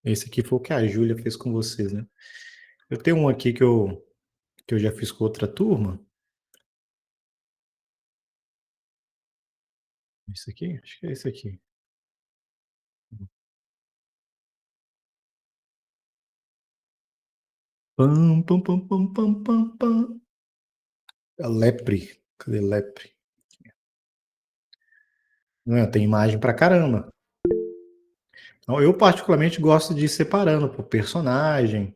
Esse aqui foi o que a Júlia fez com vocês, né? Eu tenho um aqui que eu já fiz com outra turma. Esse aqui? Acho que é esse aqui. Pam, pam, pam, pam, pam, pam, pam. A Lepre. Cadê Lepre? Não, tem imagem pra caramba. Então, eu particularmente gosto de ir separando por personagem,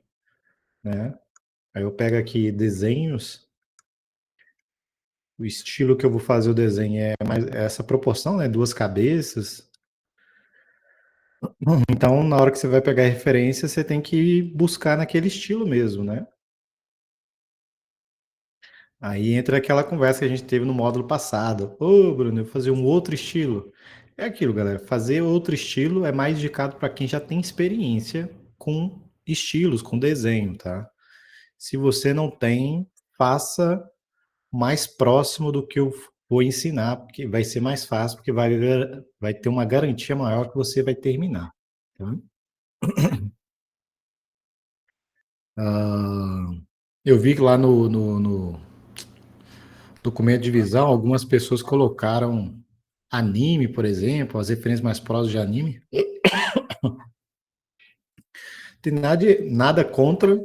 né? Aí eu pego aqui desenhos. O estilo que eu vou fazer o desenho é mais essa proporção, né? Duas cabeças. Então, na hora que você vai pegar referência, você tem que buscar naquele estilo mesmo, né? Aí entra aquela conversa que a gente teve no módulo passado. Ô, Bruno, eu vou fazer um outro estilo. É aquilo, galera. Fazer outro estilo é mais indicado para quem já tem experiência com estilos, com desenho, tá? Se você não tem, faça mais próximo do que eu vou ensinar, porque vai ser mais fácil, porque vai ter uma garantia maior que você vai terminar. Tá? Ah, eu vi que lá no documento de visão, algumas pessoas colocaram anime, por exemplo, as referências mais próximas de anime. Tem nada contra,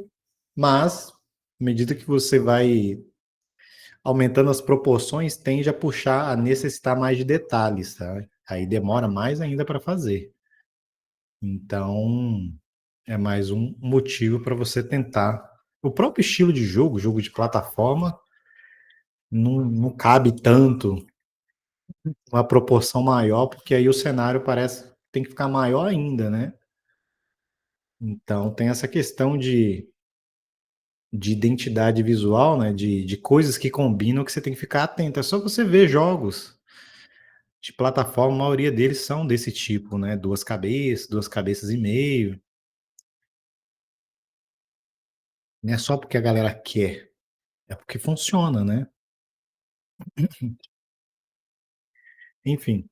mas à medida que você vai aumentando as proporções, tende a puxar a necessitar mais de detalhes, tá? Aí demora mais ainda para fazer. Então, é mais um motivo para você tentar. O próprio estilo de jogo de plataforma, não cabe tanto uma proporção maior, porque aí o cenário parece que tem que ficar maior ainda, né? Então tem essa questão de identidade visual, né? De coisas que combinam que você tem que ficar atento. É só você ver jogos de plataforma, a maioria deles são desse tipo, né? Duas cabeças e meio. Não é só porque a galera quer, é porque funciona, né? Enfim.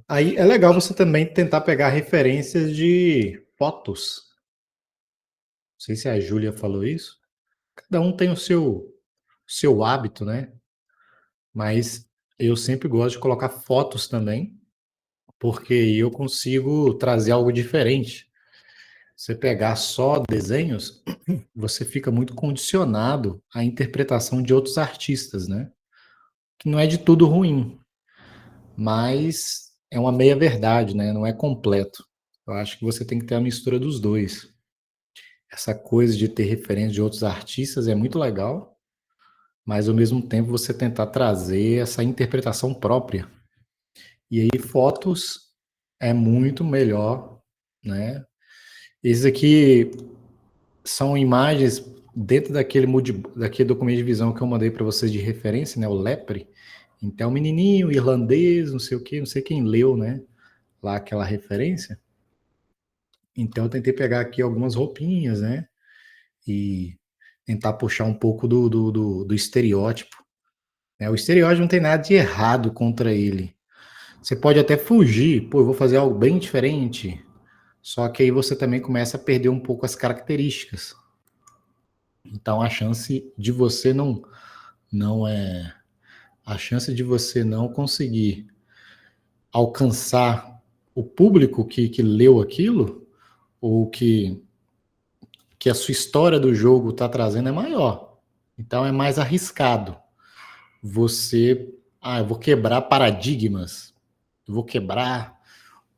Aí é legal você também tentar pegar referências de fotos. Não sei se a Júlia falou isso. Cada um tem o seu hábito, né? Mas eu sempre gosto de colocar fotos também, porque eu consigo trazer algo diferente. Você pegar só desenhos, você fica muito condicionado à interpretação de outros artistas, né? Que não é de tudo ruim, mas é uma meia-verdade, né? Não é completo. Eu acho que você tem que ter a mistura dos dois. Essa coisa de ter referência de outros artistas é muito legal, mas ao mesmo tempo você tentar trazer essa interpretação própria. E aí fotos é muito melhor, né? Esses aqui são imagens dentro daquele documento de visão que eu mandei para vocês de referência, né? O Lepre. Então, menininho irlandês, não sei o quê, não sei quem leu, né? Lá aquela referência. Então, eu tentei pegar aqui algumas roupinhas, né? E tentar puxar um pouco do estereótipo. Né? O estereótipo não tem nada de errado contra ele. Você pode até fugir, pô, eu vou fazer algo bem diferente. Só que aí você também começa a perder um pouco as características. Então a chance de você não é a chance de você não conseguir alcançar o público que leu aquilo ou que a sua história do jogo está trazendo é maior. Então é mais arriscado. Eu vou quebrar paradigmas, eu vou quebrar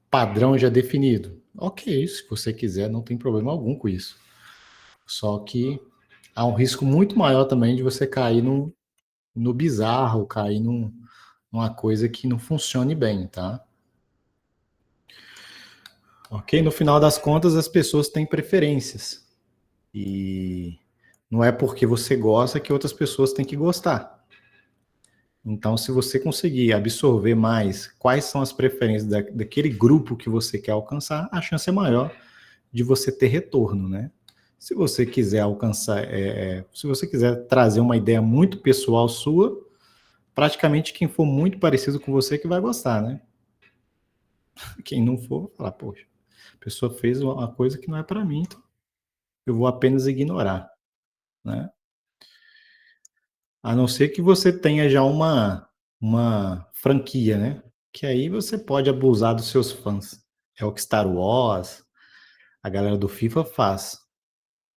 padrão já definido. Ok, se você quiser, não tem problema algum com isso. Só que há um risco muito maior também de você cair no bizarro, cair numa coisa que não funcione bem, tá? Ok? No final das contas, as pessoas têm preferências. E não é porque você gosta que outras pessoas têm que gostar. Então, se você conseguir absorver mais quais são as preferências daquele grupo que você quer alcançar, a chance é maior de você ter retorno, né? Se você quiser alcançar, se você quiser trazer uma ideia muito pessoal sua, praticamente quem for muito parecido com você que vai gostar, né? Quem não for, vai falar, poxa. A pessoa fez uma coisa que não é para mim, então eu vou apenas ignorar, né. A não ser que você tenha já uma franquia, né, que aí você pode abusar dos seus fãs. É o que Star Wars, a galera do FIFA faz.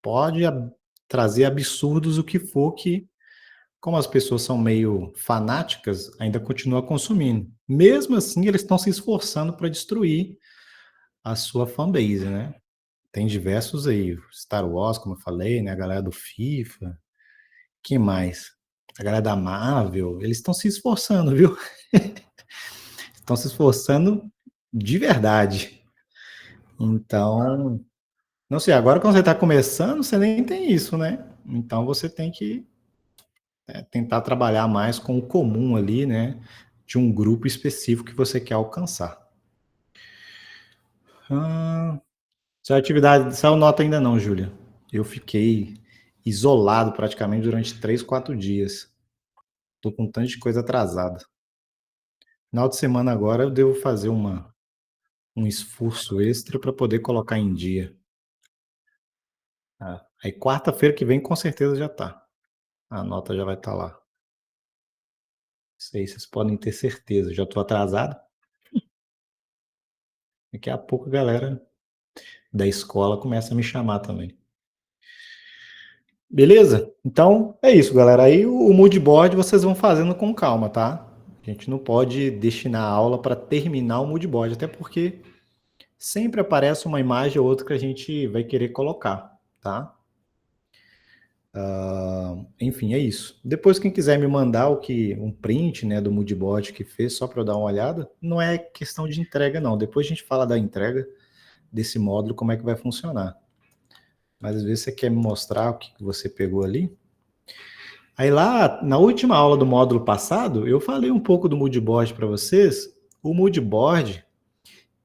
Pode trazer absurdos o que for que, como as pessoas são meio fanáticas, ainda continua consumindo. Mesmo assim, eles estão se esforçando para destruir a sua fanbase, né. Tem diversos aí, Star Wars, como eu falei, né, a galera do FIFA, que mais? A galera da Marvel, eles estão se esforçando, viu. Estão se esforçando de verdade. Então, não sei, agora quando você está começando, você nem tem isso, né. Então você tem que, tentar trabalhar mais com o comum ali, né, de um grupo específico que você quer alcançar. Hã, sua atividade saiu nota ainda não, Júlia. Eu fiquei isolado praticamente durante 3, 4 dias. Tô com um tanto de coisa atrasada. Final de semana agora eu devo fazer um esforço extra para poder colocar em dia. Aí quarta-feira que vem com certeza já tá. A nota já vai estar lá. Isso aí vocês podem ter certeza, já tô atrasado. Daqui a pouco a galera da escola começa a me chamar também. Beleza? Então é isso, galera. Aí o mood board vocês vão fazendo com calma, tá? A gente não pode destinar a aula para terminar o mood board, até porque sempre aparece uma imagem ou outra que a gente vai querer colocar, tá? Enfim, é isso. Depois, quem quiser me mandar um print, né, do moodboard que fez, só para eu dar uma olhada, não é questão de entrega, não. Depois a gente fala da entrega desse módulo, como é que vai funcionar. Mas às vezes você quer me mostrar o que você pegou ali. Aí lá, na última aula do módulo passado, eu falei um pouco do moodboard para vocês. O moodboard,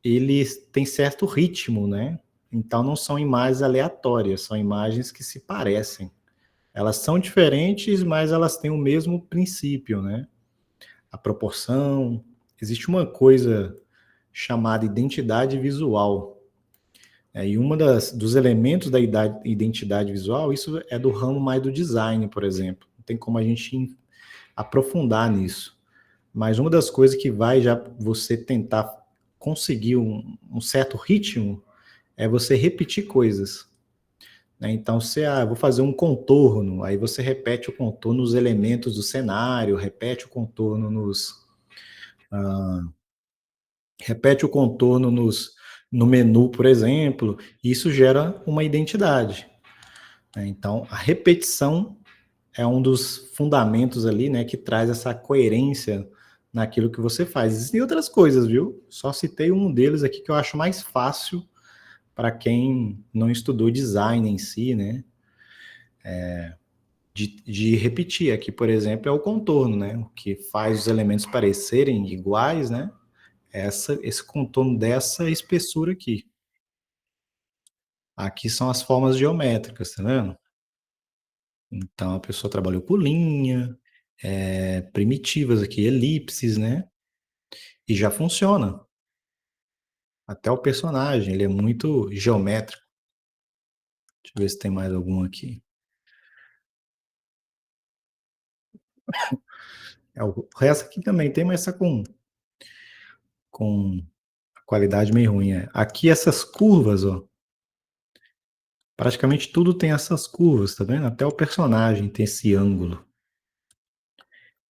ele tem certo ritmo, né? Então não são imagens aleatórias, são imagens que se parecem. Elas são diferentes, mas elas têm o mesmo princípio, né? A proporção. Existe uma coisa chamada identidade visual. E uma dos elementos da identidade visual, isso é do ramo mais do design, por exemplo. Não tem como a gente aprofundar nisso. Mas uma das coisas que vai já você tentar conseguir um certo ritmo é você repetir coisas. Né? Então, se vou fazer um contorno, aí você repete o contorno nos elementos do cenário, repete o contorno no menu, por exemplo, e isso gera uma identidade. Né? Então, a repetição é um dos fundamentos ali, né, que traz essa coerência naquilo que você faz. Existem outras coisas, viu? Só citei um deles aqui que eu acho mais fácil para quem não estudou design em si, né? De repetir. Aqui, por exemplo, é o contorno, né? O que faz os elementos parecerem iguais, né? Esse contorno dessa espessura aqui. Aqui são as formas geométricas, tá vendo? Então a pessoa trabalhou com linha, primitivas aqui, elipses, né? E já funciona. Até o personagem, ele é muito geométrico. Deixa eu ver se tem mais algum aqui. O resto aqui também tem, mas tá com qualidade meio ruim. Aqui essas curvas, ó. Praticamente tudo tem essas curvas, tá vendo? Até o personagem tem esse ângulo.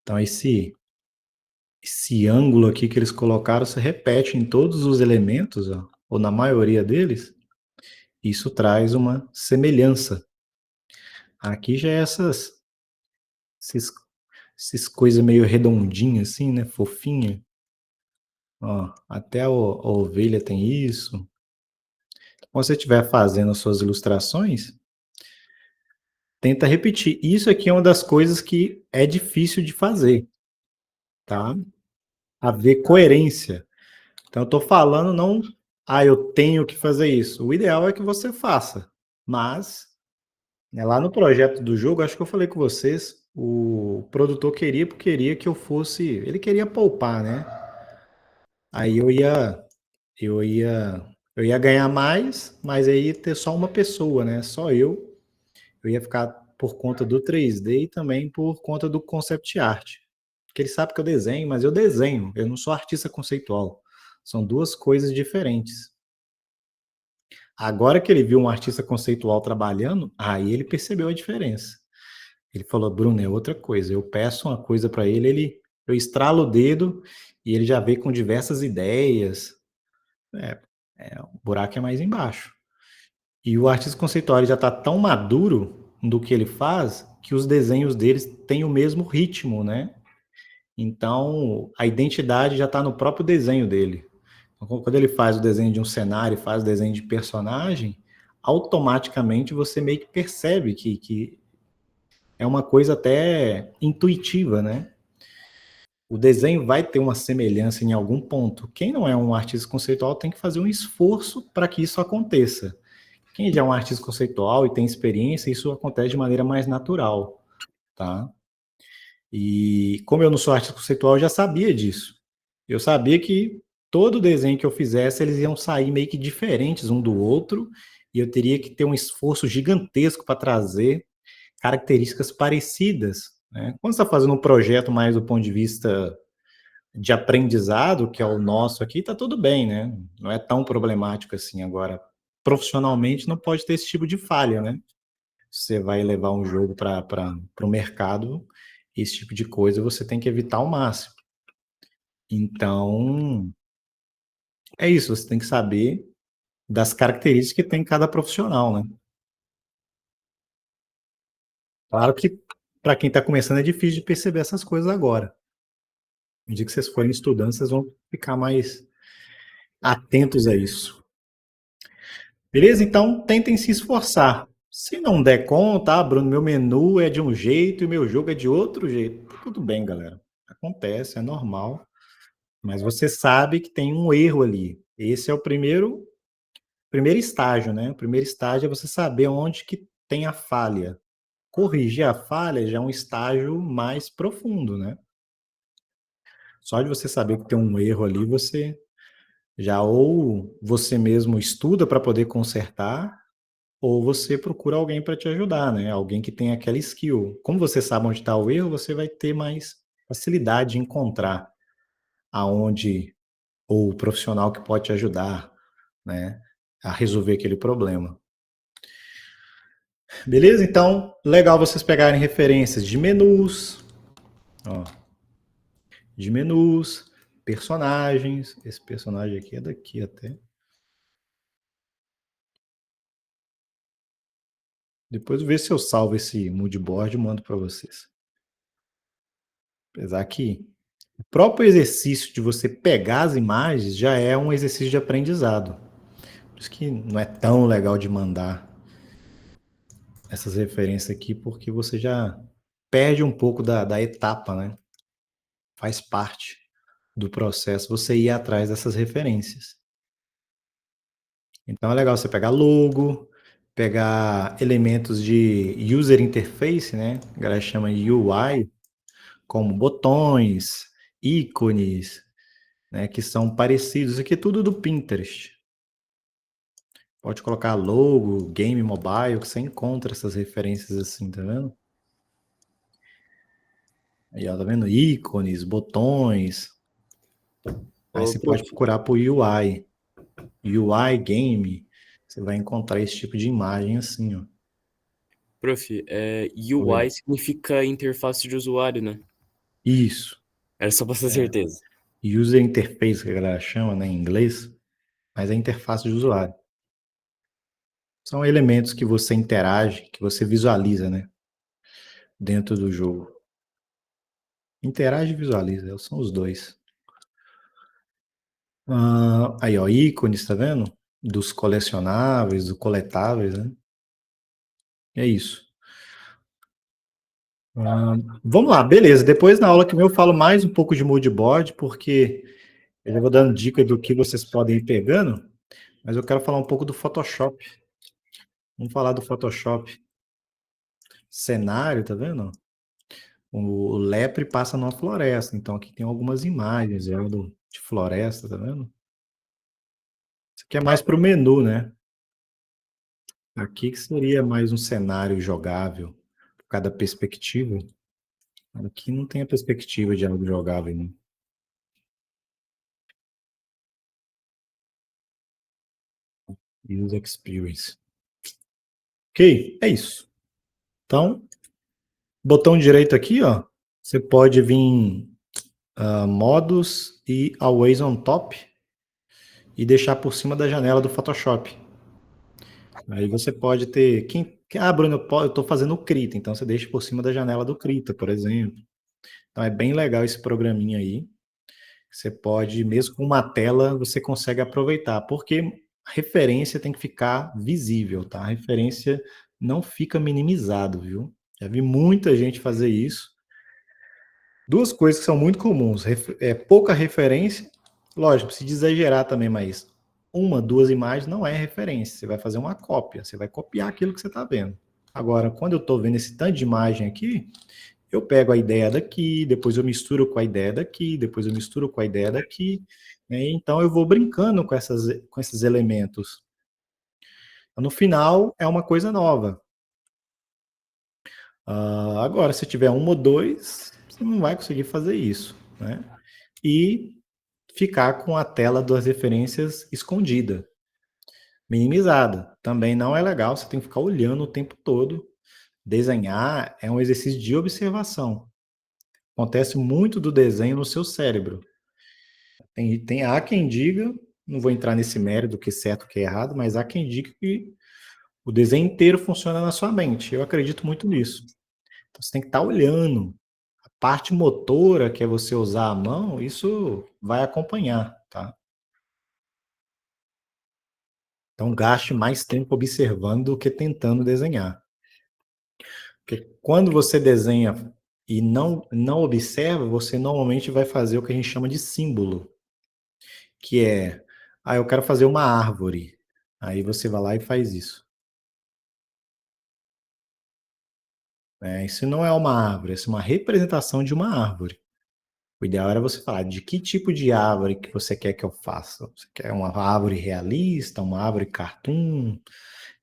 Então esse ângulo aqui que eles colocaram se repete em todos os elementos, ó, ou na maioria deles. Isso traz uma semelhança. Aqui já é esses, esses coisas meio redondinhas assim, né? Fofinha. Ó, até a ovelha tem isso. Quando você estiver fazendo as suas ilustrações, tenta repetir. Isso aqui é uma das coisas que é difícil de fazer, tá? Haver coerência. Então, eu estou falando não, eu tenho que fazer isso. O ideal é que você faça. Mas, né, lá no projeto do jogo, acho que eu falei com vocês, o produtor queria que eu fosse. Ele queria poupar, né? Aí eu ia Eu ia ganhar mais, mas aí ia ter só uma pessoa, né? Só eu. Eu ia ficar por conta do 3D e também por conta do concept art. Porque ele sabe que eu desenho, mas eu desenho, eu não sou artista conceitual. São duas coisas diferentes. Agora que ele viu um artista conceitual trabalhando, aí ele percebeu a diferença. Ele falou: Bruno, é outra coisa. Eu peço uma coisa para ele, eu estralo o dedo e ele já vê com diversas ideias. É, o buraco é mais embaixo. E o artista conceitual já está tão maduro do que ele faz que os desenhos deles têm o mesmo ritmo, né? Então, a identidade já está no próprio desenho dele. Então, quando ele faz o desenho de um cenário, faz o desenho de personagem, automaticamente você meio que percebe que é uma coisa até intuitiva, né? O desenho vai ter uma semelhança em algum ponto. Quem não é um artista conceitual tem que fazer um esforço para que isso aconteça. Quem já é um artista conceitual e tem experiência, isso acontece de maneira mais natural, tá? E como eu não sou artista conceitual, eu já sabia disso. Eu sabia que todo desenho que eu fizesse, eles iam sair meio que diferentes um do outro, e eu teria que ter um esforço gigantesco para trazer características parecidas, né? Quando você está fazendo um projeto mais do ponto de vista de aprendizado, que é o nosso aqui, tá tudo bem, né? Não é tão problemático assim. Agora, profissionalmente, não pode ter esse tipo de falha, né? Você vai levar um jogo para o mercado, esse tipo de coisa você tem que evitar ao máximo. Então, é isso, você tem que saber das características que tem cada profissional, né? Claro que para quem está começando é difícil de perceber essas coisas agora. No dia que vocês forem estudando, vocês vão ficar mais atentos a isso. Beleza? Então, tentem se esforçar. Se não der conta, Bruno, meu menu é de um jeito e meu jogo é de outro jeito. Tudo bem, galera. Acontece, é normal. Mas você sabe que tem um erro ali. Esse é o primeiro estágio, né? O primeiro estágio é você saber onde que tem a falha. Corrigir a falha já é um estágio mais profundo, né? Só de você saber que tem um erro ali, você já ou você mesmo estuda para poder consertar, ou você procura alguém para te ajudar, né? Alguém que tem aquela skill. Como você sabe onde está o erro, você vai ter mais facilidade de encontrar aonde ou o profissional que pode te ajudar, né, a resolver aquele problema. Beleza? Então, legal vocês pegarem referências de menus, ó, de menus, personagens. Esse personagem aqui é daqui até. Depois eu ver se eu salvo esse moodboard e mando para vocês. Apesar que o próprio exercício de você pegar as imagens já é um exercício de aprendizado. Por isso que não é tão legal de mandar essas referências aqui, porque você já perde um pouco da etapa, né? Faz parte do processo você ir atrás dessas referências. Então é legal você pegar logo, pegar elementos de user interface, né? A galera chama de UI, como botões, ícones, né? Que são parecidos. Isso aqui é tudo do Pinterest. Pode colocar logo, game mobile, que você encontra essas referências assim, tá vendo? Aí, ó, tá vendo? Ícones, botões. Aí Ô, você prof, pode procurar por UI. UI game. Você vai encontrar esse tipo de imagem assim, ó. UI Oi. significa interface de usuário, né? Isso. Era só pra ter certeza. User interface, que a galera chama, né, em inglês, mas é interface de usuário. São elementos que você interage, que você visualiza, né, dentro do jogo. Interage e visualiza, são os dois. Aí, ó, ícones, tá vendo? Dos colecionáveis, dos coletáveis, né? É isso. Ah, vamos lá, beleza. Depois, na aula que vem, eu falo mais um pouco de moodboard, porque eu já vou dando dica do que vocês podem ir pegando, mas eu quero falar um pouco do Photoshop. Vamos falar do Photoshop. Cenário, tá vendo? O lepre passa numa floresta, então aqui tem algumas imagens de floresta, tá vendo? Isso aqui é mais para o menu, né? Aqui que seria mais um cenário jogável, por cada perspectiva. Aqui não tem a perspectiva de algo jogável, né? User Experience. Ok, é isso. Então, botão direito aqui, ó, você pode vir modos e always on top e deixar por cima da janela do Photoshop. Aí você pode ter. Bruno, eu estou fazendo o Krita, então você deixa por cima da janela do Krita, por exemplo. Então é bem legal esse programinha aí. Você pode, mesmo com uma tela, você consegue aproveitar, porque a referência tem que ficar visível, tá? A referência não fica minimizado, viu? Já vi muita gente fazer isso. Duas coisas que são muito comuns, pouca referência, lógico, precisa exagerar também, mas uma, duas imagens não é referência, você vai fazer uma cópia, você vai copiar aquilo que você está vendo. Agora, quando eu estou vendo esse tanto de imagem aqui, eu pego a ideia daqui, depois eu misturo com a ideia daqui, depois eu misturo com a ideia daqui, né? Então eu vou brincando com esses elementos. No final, é uma coisa nova. Agora, se tiver um ou dois, você não vai conseguir fazer isso, né? E ficar com a tela das referências escondida, minimizada. Também não é legal, você tem que ficar olhando o tempo todo. Desenhar é um exercício de observação. Acontece muito do desenho no seu cérebro. Há quem diga, não vou entrar nesse mérito do que é certo e o que é errado, mas há quem diga que o desenho inteiro funciona na sua mente. Eu acredito muito nisso. Então você tem que estar olhando. A parte motora, que é você usar a mão, isso vai acompanhar, tá? Então gaste mais tempo observando do que tentando desenhar. Porque quando você desenha e não observa, você normalmente vai fazer o que a gente chama de símbolo, que é, eu quero fazer uma árvore. Aí você vai lá e faz isso. Isso não é uma árvore, isso é uma representação de uma árvore. O ideal era você falar de que tipo de árvore que você quer que eu faça. Você quer uma árvore realista, uma árvore cartoon,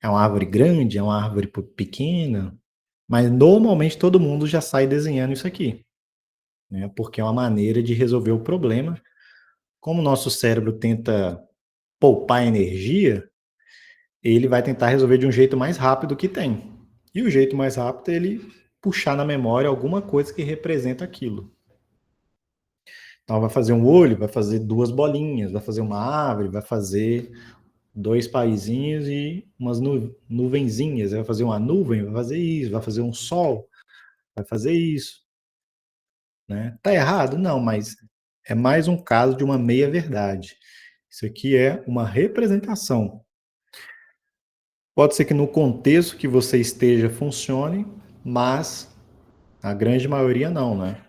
é uma árvore grande, é uma árvore pequena. Mas normalmente todo mundo já sai desenhando isso aqui, né? Porque é uma maneira de resolver o problema. Como o nosso cérebro tenta poupar energia, ele vai tentar resolver de um jeito mais rápido que tem. E o jeito mais rápido é ele puxar na memória alguma coisa que representa aquilo. Então vai fazer um olho, vai fazer duas bolinhas, vai fazer uma árvore, vai fazer dois paizinhos e umas nuvenzinhas, vai fazer uma nuvem, vai fazer isso, vai fazer um sol, vai fazer isso, né? Tá errado? Não, mas é mais um caso de uma meia-verdade. Isso aqui é uma representação. Pode ser que no contexto que você esteja funcione, mas a grande maioria não, né?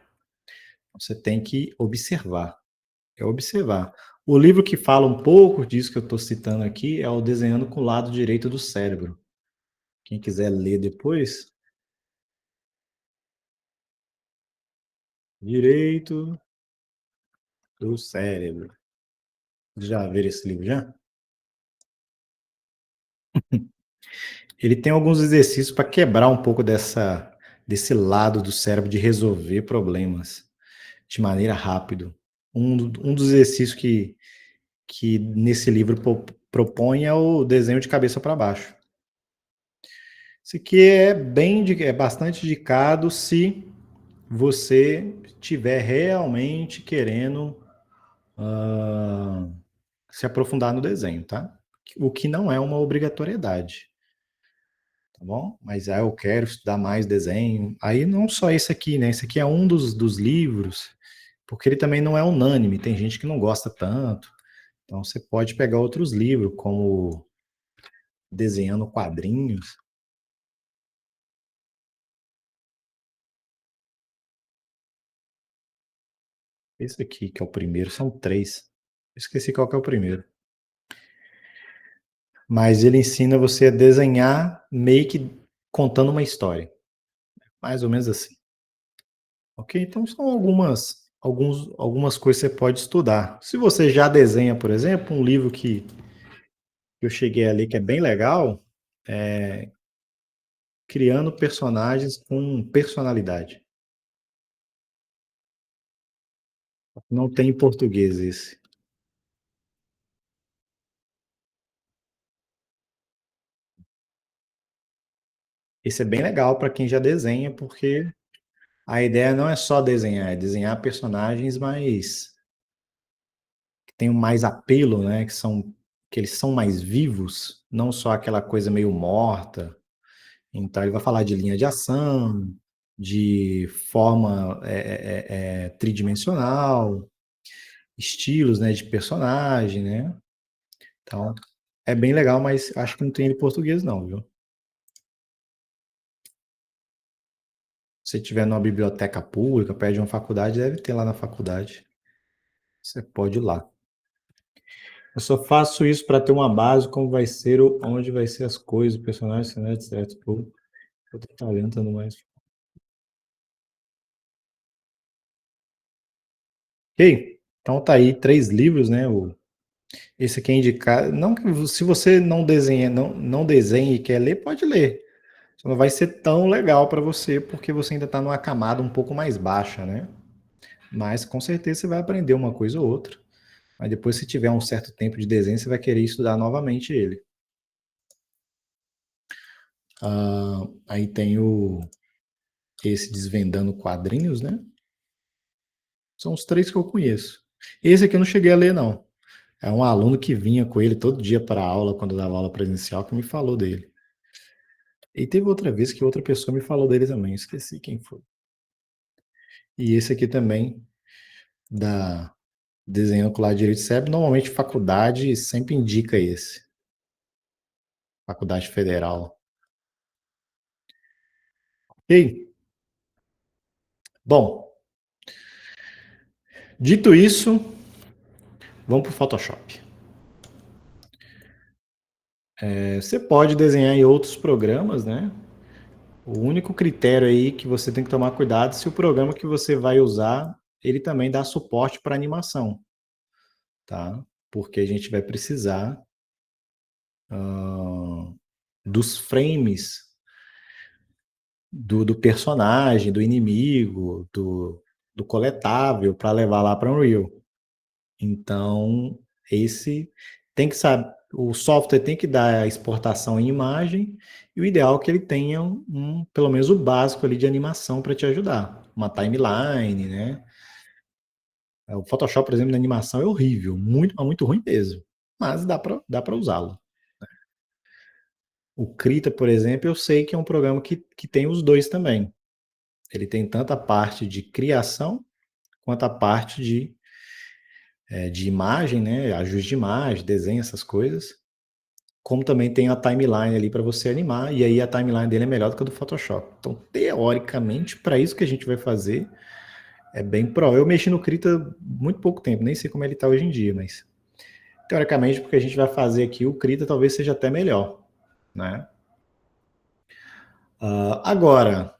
Você tem que observar. É observar. O livro que fala um pouco disso que eu estou citando aqui é o Desenhando com o Lado Direito do Cérebro. Quem quiser ler depois. Direito do Cérebro. Já viram esse livro já? Ele tem alguns exercícios para quebrar um pouco desse lado do cérebro de resolver problemas de maneira rápida. Um dos exercícios que nesse livro propõe é o desenho de cabeça para baixo. Isso aqui é bastante indicado se você estiver realmente querendo se aprofundar no desenho, tá? O que não é uma obrigatoriedade, tá bom? Mas eu quero estudar mais desenho. Aí não só esse aqui, né? Esse aqui é um dos livros, porque ele também não é unânime. Tem gente que não gosta tanto. Então você pode pegar outros livros, como Desenhando Quadrinhos. Esse aqui, que é o primeiro, são três. Esqueci qual que é o primeiro. Mas ele ensina você a desenhar meio que contando uma história. Mais ou menos assim. Ok? Então são algumas coisas que você pode estudar. Se você já desenha, por exemplo, um livro que que eu cheguei ali, que é bem legal, é criando personagens com personalidade. Não tem em português esse. Esse é bem legal para quem já desenha, porque a ideia não é só desenhar, é desenhar personagens mais que tenham mais apelo, né? Que eles são mais vivos, não só aquela coisa meio morta. Então ele vai falar de linha de ação, de forma tridimensional, estilos, né, de personagem, né? Então é bem legal, mas acho que não tem em português não, viu? Se tiver numa biblioteca pública, perto de uma faculdade, deve ter lá na faculdade. Você pode ir lá. Eu só faço isso para ter uma base, como vai ser, onde vai ser as coisas, o personagem, cenário, etc. Pô, eu tô talentando mais. Ok, então tá aí 3 livros, né? Esse aqui é indicado. Não que se você não desenha, não desenha e quer ler, pode ler. Só não vai ser tão legal para você, porque você ainda está numa camada um pouco mais baixa, né? Mas com certeza você vai aprender uma coisa ou outra. Mas depois, se tiver um certo tempo de desenho, você vai querer estudar novamente ele. Aí tem esse Desvendando Quadrinhos, né? São os 3 que eu conheço. Esse aqui eu não cheguei a ler, não. É um aluno que vinha com ele todo dia para a aula, quando eu dava aula presencial, que me falou dele. E teve outra vez que outra pessoa me falou dele também, esqueci quem foi. E esse aqui também, da Desenhando com o Lado Direito Cérebro, normalmente faculdade sempre indica esse. Faculdade Federal. Ok? Bom, dito isso, vamos para o Photoshop. Você pode desenhar em outros programas, né? O único critério aí que você tem que tomar cuidado é se o programa que você vai usar, ele também dá suporte para animação, tá? Porque a gente vai precisar dos frames do personagem, do inimigo, do coletável para levar lá para Unreal. Então, esse tem que saber, o software tem que dar a exportação em imagem e o ideal é que ele tenha pelo menos o básico ali de animação para te ajudar, uma timeline, né? O Photoshop, por exemplo, na animação é horrível, muito ruim mesmo, mas dá para usá-lo. O Krita, por exemplo, eu sei que é um programa que tem os dois também. Ele tem tanto a parte de criação quanto a parte de imagem, né? Ajuste de imagem, desenho, essas coisas. Como também tem a timeline ali para você animar, e aí a timeline dele é melhor do que a do Photoshop. Então, teoricamente, para isso que a gente vai fazer, é bem pro. Eu mexi no Krita muito pouco tempo, nem sei como ele está hoje em dia, mas teoricamente, porque a gente vai fazer aqui, o Krita talvez seja até melhor, né? Agora,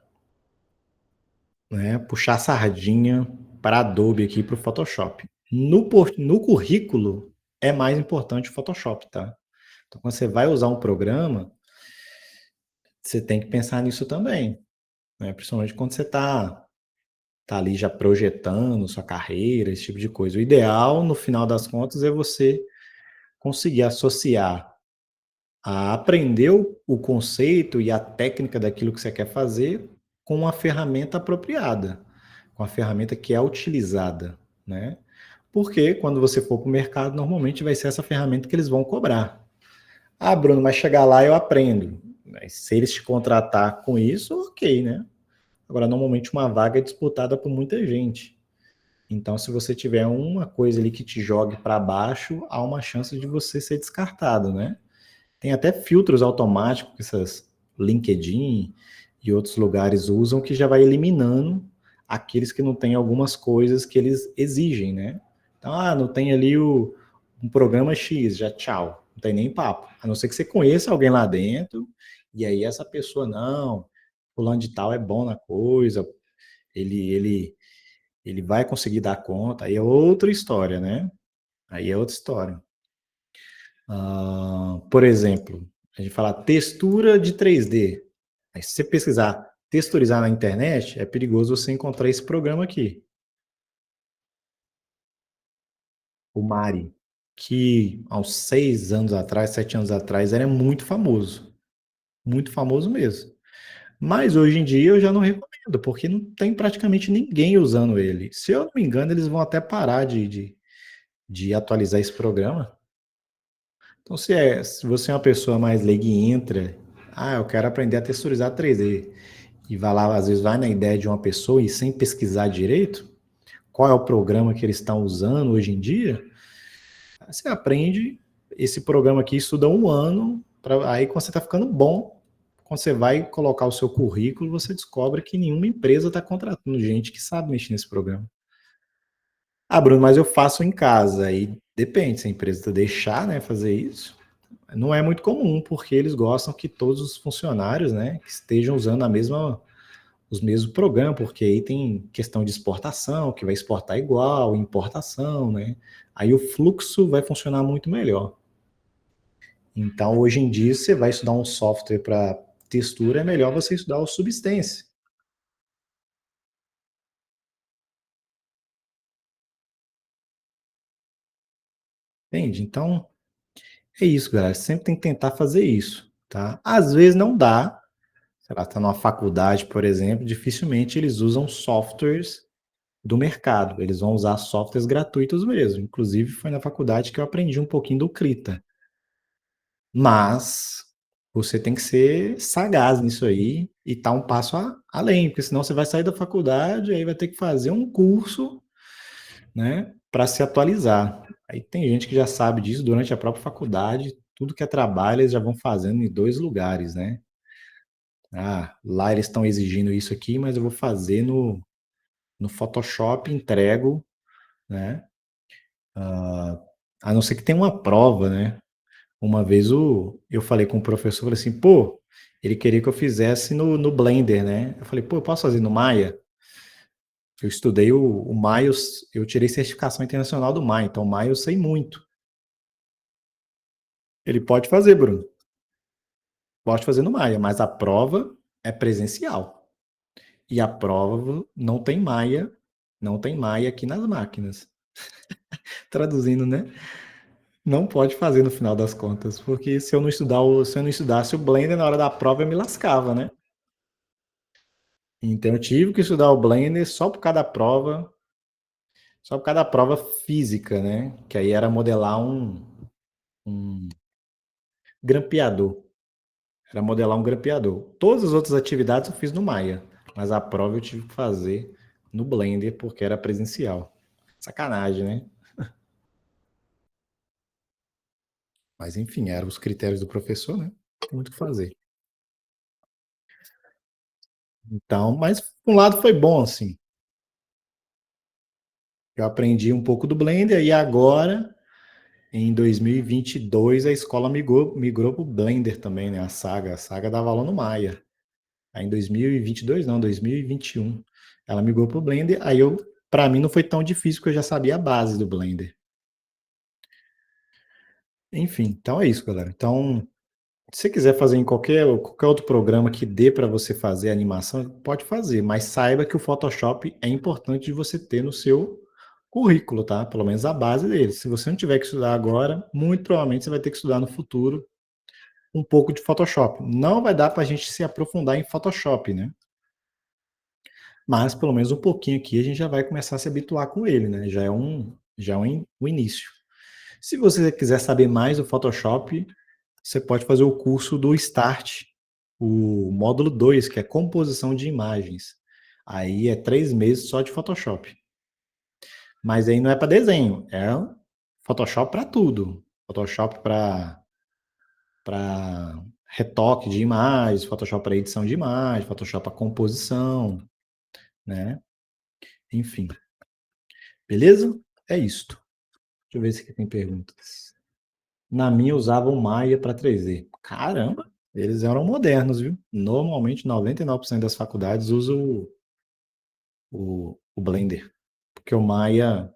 né, puxar a sardinha para Adobe aqui para o Photoshop. No currículo é mais importante o Photoshop, tá? Então, quando você vai usar um programa, você tem que pensar nisso também, né? Principalmente quando você tá ali já projetando sua carreira, esse tipo de coisa. O ideal, no final das contas, é você conseguir associar a aprender o conceito e a técnica daquilo que você quer fazer com uma ferramenta apropriada, com a ferramenta que é utilizada, né? Porque quando você for para o mercado, normalmente vai ser essa ferramenta que eles vão cobrar. Ah, Bruno, mas chegar lá eu aprendo. Mas se eles te contratar com isso, ok, né? Agora, normalmente uma vaga é disputada por muita gente. Então, se você tiver uma coisa ali que te jogue para baixo, há uma chance de você ser descartado, né? Tem até filtros automáticos que essas LinkedIn e outros lugares usam que já vai eliminando aqueles que não têm algumas coisas que eles exigem, né? Então, não tem ali um programa X, já tchau, não tem nem papo. A não ser que você conheça alguém lá dentro e aí essa pessoa, não, fulano de tal é bom na coisa, ele, ele, ele vai conseguir dar conta, aí é outra história, né? Aí é outra história. Por exemplo, a gente fala textura de 3D. Aí, se você pesquisar texturizar na internet, é perigoso você encontrar esse programa aqui, o Mari, que há uns 6 anos atrás, 7 anos atrás, era muito famoso mesmo. Mas hoje em dia eu já não recomendo, porque não tem praticamente ninguém usando ele. Se eu não me engano, eles vão até parar de atualizar esse programa. Então, se você é uma pessoa mais leiga e entra, eu quero aprender a texturizar 3D, e vai lá, às vezes vai na ideia de uma pessoa e sem pesquisar direito, qual é o programa que eles estão usando hoje em dia, você aprende esse programa aqui, estuda um ano, aí quando você está ficando bom, quando você vai colocar o seu currículo, você descobre que nenhuma empresa está contratando gente que sabe mexer nesse programa. Bruno, mas eu faço em casa. Aí depende, se a empresa deixar, né, fazer isso. Não é muito comum, porque eles gostam que todos os funcionários, né, estejam usando os mesmos programas, porque aí tem questão de exportação, que vai exportar igual, importação, né? Aí o fluxo vai funcionar muito melhor. Então, hoje em dia, você vai estudar um software para textura, é melhor você estudar o Substance. Entende? Então, é isso, galera. Sempre tem que tentar fazer isso, tá? Às vezes não dá. Sei lá, tá numa faculdade, por exemplo, dificilmente eles usam softwares do mercado. Eles vão usar softwares gratuitos mesmo. Inclusive, foi na faculdade que eu aprendi um pouquinho do Krita. Mas você tem que ser sagaz nisso aí e estar um passo além, porque senão você vai sair da faculdade e aí vai ter que fazer um curso, né, para se atualizar. Aí tem gente que já sabe disso durante a própria faculdade, tudo que é trabalho eles já vão fazendo em 2 lugares, né? Lá eles estão exigindo isso aqui, mas eu vou fazer no Photoshop, entrego, né? A não ser que tenha uma prova, né? Uma vez eu falei com o professor, falei assim, pô, ele queria que eu fizesse no Blender, né? Eu falei, pô, eu posso fazer no Maya? Eu estudei o Maya, eu tirei certificação internacional do Maya, então o Maya eu sei muito. Ele pode fazer, Bruno, pode fazer no Maya, mas a prova é presencial. E a prova não tem Maya aqui nas máquinas. Traduzindo, né? Não pode fazer no final das contas, porque se eu não estudasse o Blender na hora da prova, eu me lascava, né? Então eu tive que estudar o Blender só por causa da prova física, né? Que aí era modelar um grampeador. Era modelar um grampeador. Todas as outras atividades eu fiz no Maya, mas a prova eu tive que fazer no Blender porque era presencial. Sacanagem, né? Mas enfim, eram os critérios do professor, né? Tem muito o que fazer. Então, mas por um lado foi bom, assim. Eu aprendi um pouco do Blender e agora, em 2022, a escola migrou para o Blender também, né? A Saga dava aula no Maya. Aí em 2022, não, 2021, ela migrou para o Blender. Para mim não foi tão difícil, porque eu já sabia a base do Blender. Enfim, então é isso, galera. Então, se você quiser fazer em qualquer outro programa que dê para você fazer animação, pode fazer, mas saiba que o Photoshop é importante de você ter no seu currículo, tá? Pelo menos a base dele. Se você não tiver que estudar agora, muito provavelmente você vai ter que estudar no futuro um pouco de Photoshop. Não vai dar para a gente se aprofundar em Photoshop, né? Mas pelo menos um pouquinho aqui a gente já vai começar a se habituar com ele, né? Já é um início. Se você quiser saber mais do Photoshop, você pode fazer o curso do Start, o módulo 2, que é composição de imagens. Aí é 3 meses só de Photoshop. Mas aí não é para desenho, é Photoshop para tudo. Photoshop para retoque de imagens, Photoshop para edição de imagens, Photoshop para composição, né? Enfim. Beleza? É isto. Deixa eu ver se aqui tem perguntas. Na minha usava o Maya para 3D. Caramba, eles eram modernos, viu? Normalmente 99% das faculdades usam o Blender. Porque o Maya,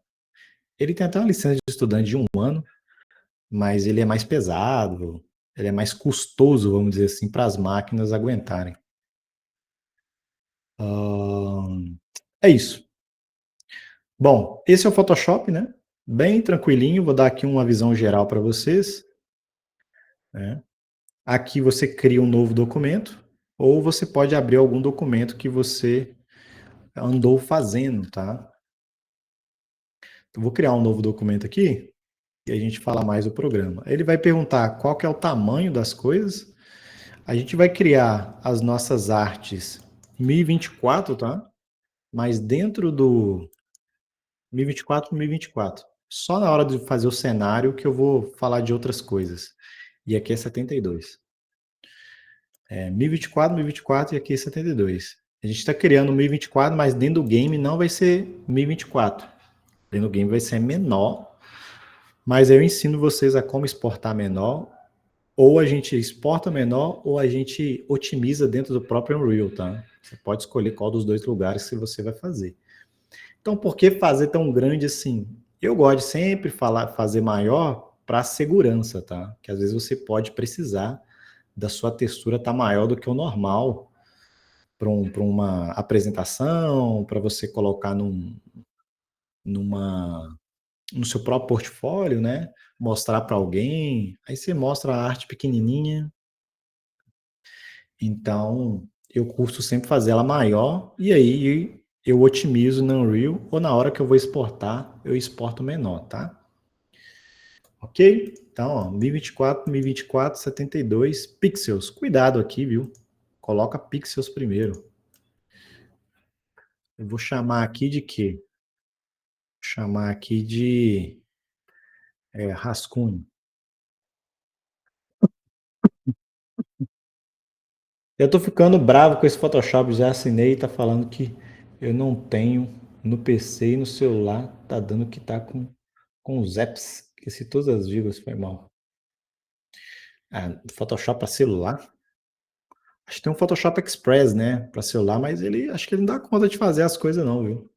ele tem até uma licença de estudante de 1 ano, mas ele é mais pesado, ele é mais custoso, vamos dizer assim, para as máquinas aguentarem. É isso. Bom, esse é o Photoshop, né? Bem tranquilinho, vou dar aqui uma visão geral para vocês. Né? Aqui você cria um novo documento, ou você pode abrir algum documento que você andou fazendo, tá? Eu vou criar um novo documento aqui e a gente fala mais do programa. Ele vai perguntar qual que é o tamanho das coisas. A gente vai criar as nossas artes 1024, tá? Mas dentro do 1024 1024. Só na hora de fazer o cenário que eu vou falar de outras coisas. E aqui é 72. 1024, 1024 e aqui é 72. A gente está criando 1024, mas dentro do game não vai ser 1024. Dentro do game vai ser menor, mas eu ensino vocês a como exportar menor, ou a gente exporta menor, ou a gente otimiza dentro do próprio Unreal, tá? Você pode escolher qual dos dois lugares que você vai fazer. Então, por que fazer tão grande assim? Eu gosto de sempre fazer maior para segurança, tá? Que às vezes você pode precisar da sua textura estar maior do que o normal para uma apresentação, para você colocar numa, no seu próprio portfólio, né? Mostrar para alguém. Aí você mostra a arte pequenininha. Então, eu curto sempre fazer ela maior e aí eu otimizo no Unreal ou na hora que eu vou exportar, eu exporto menor, tá? Ok? Então, ó, 1024, 1024, 72 pixels. Cuidado aqui, viu? Coloca pixels primeiro. Eu vou chamar aqui de quê? Vou chamar aqui de rascunho. Eu tô ficando bravo com esse Photoshop, já assinei e tá falando que eu não tenho no PC e no celular, tá dando que tá com os apps. Esqueci todas as vírgulas, foi mal. Photoshop para celular? Acho que tem um Photoshop Express, né, para celular, mas ele acho que ele não dá conta de fazer as coisas não, viu?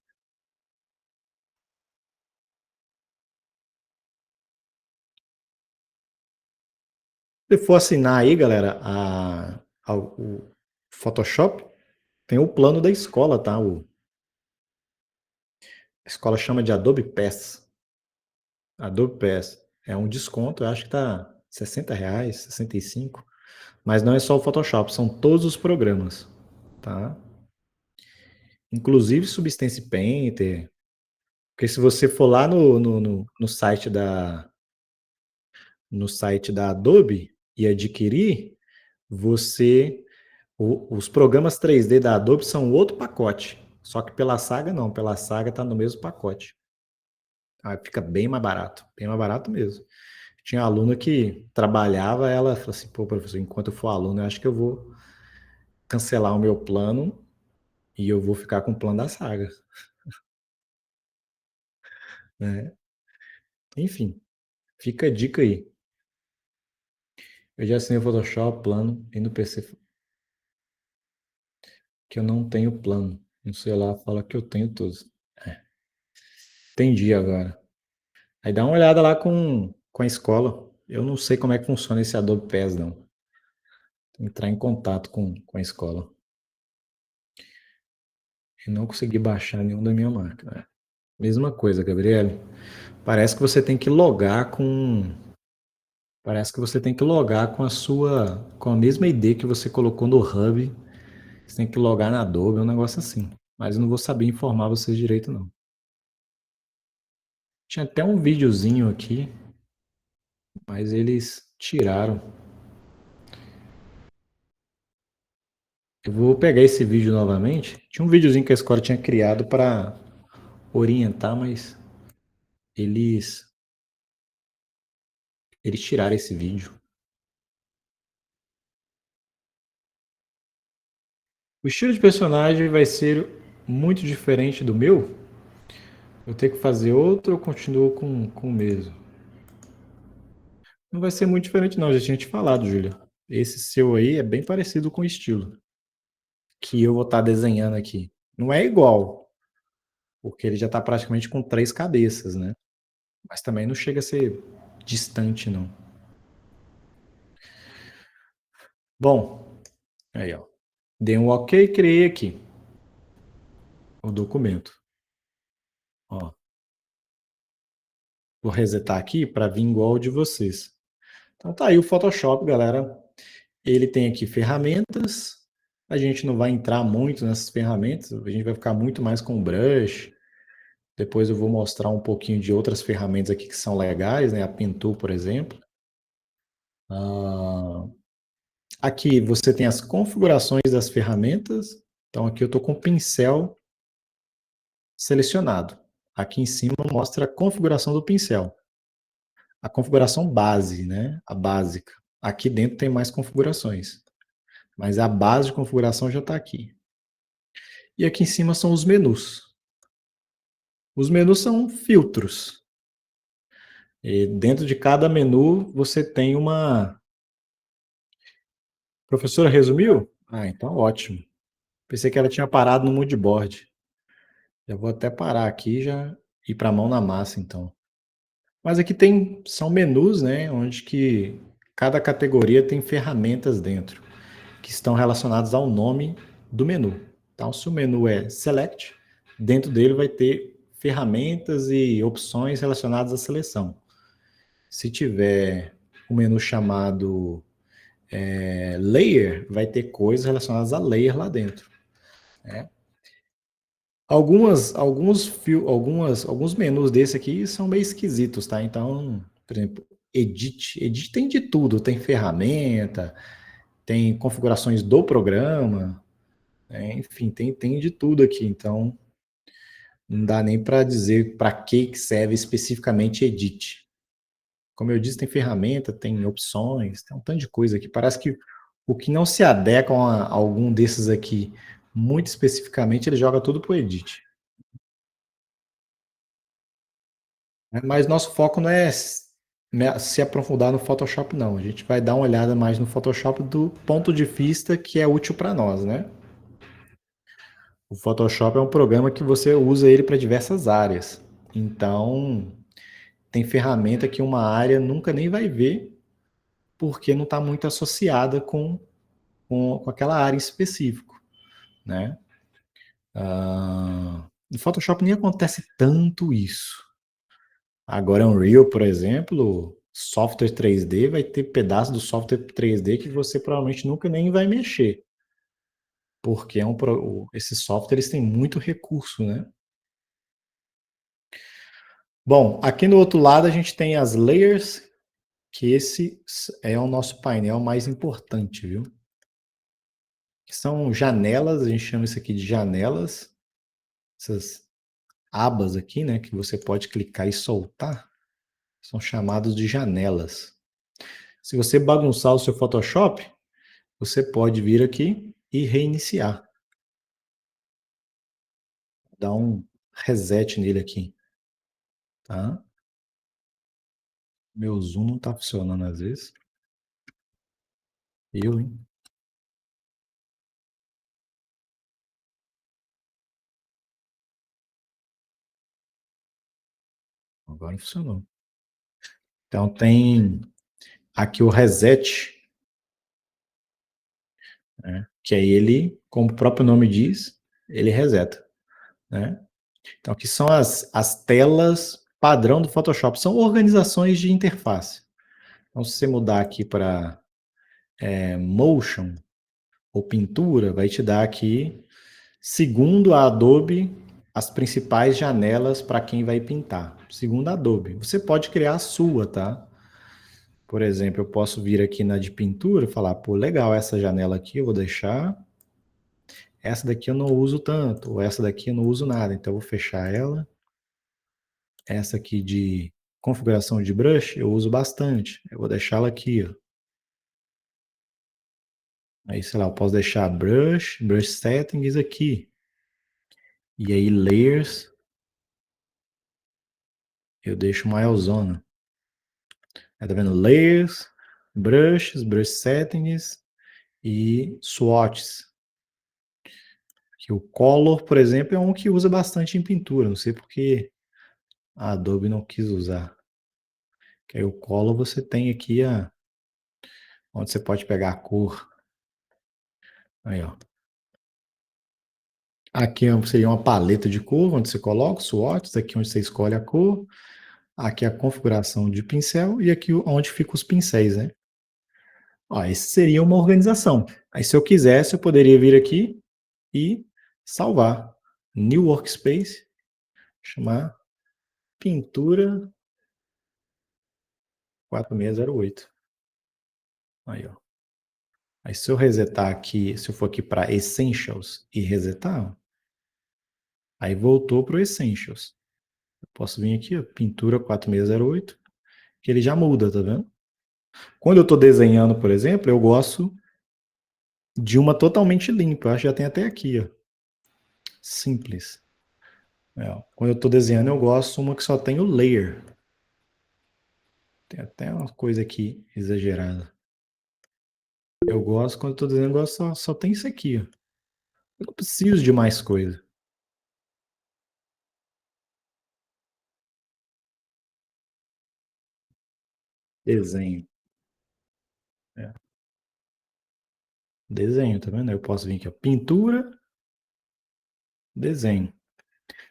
Se for assinar aí, galera, o Photoshop, tem o plano da escola, tá? A escola chama de Adobe Pass. Adobe Pass. É um desconto, eu acho que tá R$ 60, 65. Mas não é só o Photoshop, são todos os programas, tá? Inclusive Substance Painter. Porque se você for lá no site da Adobe e adquirir, os programas 3D da Adobe são outro pacote. Só que pela Saga não, pela Saga tá no mesmo pacote. Aí fica bem mais barato mesmo. Tinha uma aluna que trabalhava, ela falou assim, pô, professor, enquanto eu for aluno, eu acho que eu vou cancelar o meu plano e eu vou ficar com o plano da Saga, né? Enfim, fica a dica aí. Eu já assinei o Photoshop, plano, e no PC que eu não tenho plano. No celular fala que eu tenho todos. Entendi agora. Aí dá uma olhada lá com a escola. Eu não sei como é que funciona esse Adobe Pass, não. Entrar em contato com a escola. E não consegui baixar nenhum da minha máquina. Mesma coisa, Gabriele. Parece que você tem que logar com. Parece que você tem que logar com a mesma ID que você colocou no Hub. Você tem que logar na Adobe, é um negócio assim. Mas eu não vou saber informar vocês direito, não. Tinha até um videozinho aqui, mas eles tiraram. Eu vou pegar esse vídeo novamente. Tinha um videozinho que a escola tinha criado para orientar, mas eles eles tiraram esse vídeo. O estilo de personagem vai ser muito diferente do meu. Eu tenho que fazer outro ou continuo com o mesmo? Não vai ser muito diferente, não. Já tinha te falado, Júlia. Esse seu aí é bem parecido com o estilo que eu vou estar desenhando aqui. Não é igual, porque ele já está praticamente com três cabeças, né? Mas também não chega a ser distante, não. Bom, aí, ó. Dei um OK, criei aqui o documento. Ó. Vou resetar aqui para vir igual ao de vocês. Então tá aí o Photoshop, galera. Ele tem aqui ferramentas. A gente não vai entrar muito nessas ferramentas, a gente vai ficar muito mais com o brush. Depois eu vou mostrar um pouquinho de outras ferramentas aqui que são legais, né? A Pen Tool, por exemplo. Aqui você tem as configurações das ferramentas. Então aqui eu estou com o pincel selecionado. Aqui em cima mostra a configuração do pincel. A configuração base, né? A básica. Aqui dentro tem mais configurações. Mas a base de configuração já está aqui. E aqui em cima são os menus. Os menus são filtros. E dentro de cada menu você tem uma... Professora, resumiu? Ah, então ótimo. Pensei que ela tinha parado no moodboard. Já vou até parar aqui e já ir para a mão na massa, então. Mas aqui são menus, né, onde que cada categoria tem ferramentas dentro, que estão relacionadas ao nome do menu. Então, se o menu é Select, dentro dele vai ter ferramentas e opções relacionadas à seleção. Se tiver um menu chamado Layer, vai ter coisas relacionadas a Layer lá dentro. Né? Alguns menus desse aqui são meio esquisitos, tá? Então, por exemplo, Edit. Edit tem de tudo, tem ferramenta, tem configurações do programa, né? Enfim, tem de tudo aqui. Então, não dá nem para dizer para que serve especificamente Edit. Como eu disse, tem ferramenta, tem opções, tem um tanto de coisa aqui. Parece que o que não se adequa a algum desses aqui, muito especificamente, ele joga tudo pro Edit. Mas nosso foco não é se aprofundar no Photoshop, não. A gente vai dar uma olhada mais no Photoshop do ponto de vista que é útil para nós, né? O Photoshop é um programa que você usa ele para diversas áreas. Então, tem ferramenta que uma área nunca nem vai ver, porque não está muito associada com aquela área em específico, né? No Photoshop nem acontece tanto isso. Agora, Unreal, por exemplo, software 3D, vai ter pedaço do software 3D que você provavelmente nunca nem vai mexer. Porque esses softwares têm muito recurso, né? Bom, aqui no outro lado a gente tem as layers, que esse é o nosso painel mais importante, viu? Que são janelas, a gente chama isso aqui de janelas. Essas abas aqui, né, que você pode clicar e soltar, são chamados de janelas. Se você bagunçar o seu Photoshop, você pode vir aqui e reiniciar. Dar um reset nele aqui. Tá? Meu zoom não tá funcionando às vezes. Hein? Agora funcionou. Então tem aqui o reset, né? Que aí ele, como o próprio nome diz, ele reseta. Né? Então aqui são as telas padrão do Photoshop. São organizações de interface. Então se você mudar aqui para Motion ou Pintura, vai te dar aqui, segundo a Adobe, as principais janelas para quem vai pintar. Segundo a Adobe. Você pode criar a sua, tá? Por exemplo, eu posso vir aqui na de pintura e falar, pô, legal, essa janela aqui eu vou deixar. Essa daqui eu não uso tanto, ou essa daqui eu não uso nada, então eu vou fechar ela. Essa aqui de configuração de brush eu uso bastante, eu vou deixá-la aqui, ó. Aí, sei lá, eu posso deixar brush settings aqui. E aí, layers, eu deixo maiorzona. Tá vendo? Layers, brush settings e swatches. Que o color, por exemplo, é um que usa bastante em pintura. Não sei porque a Adobe não quis usar. Aí o Color você tem aqui onde você pode pegar a cor. Aí, ó. Aqui seria uma paleta de cor, onde você coloca os swatches, aqui onde você escolhe a cor, aqui a configuração de pincel e aqui onde ficam os pincéis, né? Ó, esse seria uma organização. Aí se eu quisesse, eu poderia vir aqui e salvar. New Workspace, chamar pintura 4608. Aí, ó. Aí se eu resetar aqui, se eu for aqui para Essentials e resetar, aí voltou para o Essentials. Eu posso vir aqui, ó, pintura 4608, que ele já muda, tá vendo? Quando eu estou desenhando, por exemplo, eu gosto de uma totalmente limpa. Eu acho que já tem até aqui, ó. Simples. Ó. Quando eu estou desenhando, eu gosto de uma que só tem o layer. Tem até uma coisa aqui exagerada. Eu gosto, quando eu estou desenhando, eu gosto só tem isso aqui, ó. Eu não preciso de mais coisa. Desenho. É. Desenho, tá vendo? Eu posso vir aqui, ó, pintura, desenho.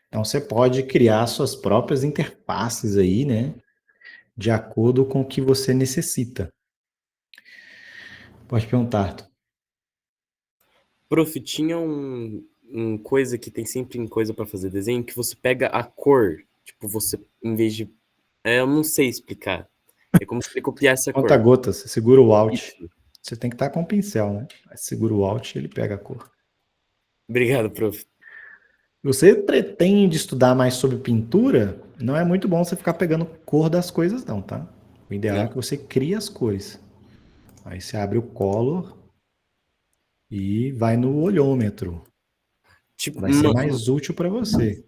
Então você pode criar suas próprias interfaces aí, né? De acordo com o que você necessita. Pode perguntar, Arthur. Prof, tinha um coisa que tem sempre em coisa para fazer desenho, que você pega a cor. Tipo, você, em vez de. Eu não sei explicar. É como se ele copiasse a cor. Conta-gotas, você segura o Alt. Isso. Você tem que estar com o pincel, né? Aí segura o Alt e ele pega a cor. Obrigado, prof. Você pretende estudar mais sobre pintura? Não é muito bom você ficar pegando cor das coisas, não, tá? O ideal é Não. que você crie as cores. Aí você abre o Color e vai no olhômetro. Tipo, Vai ser mais útil para você.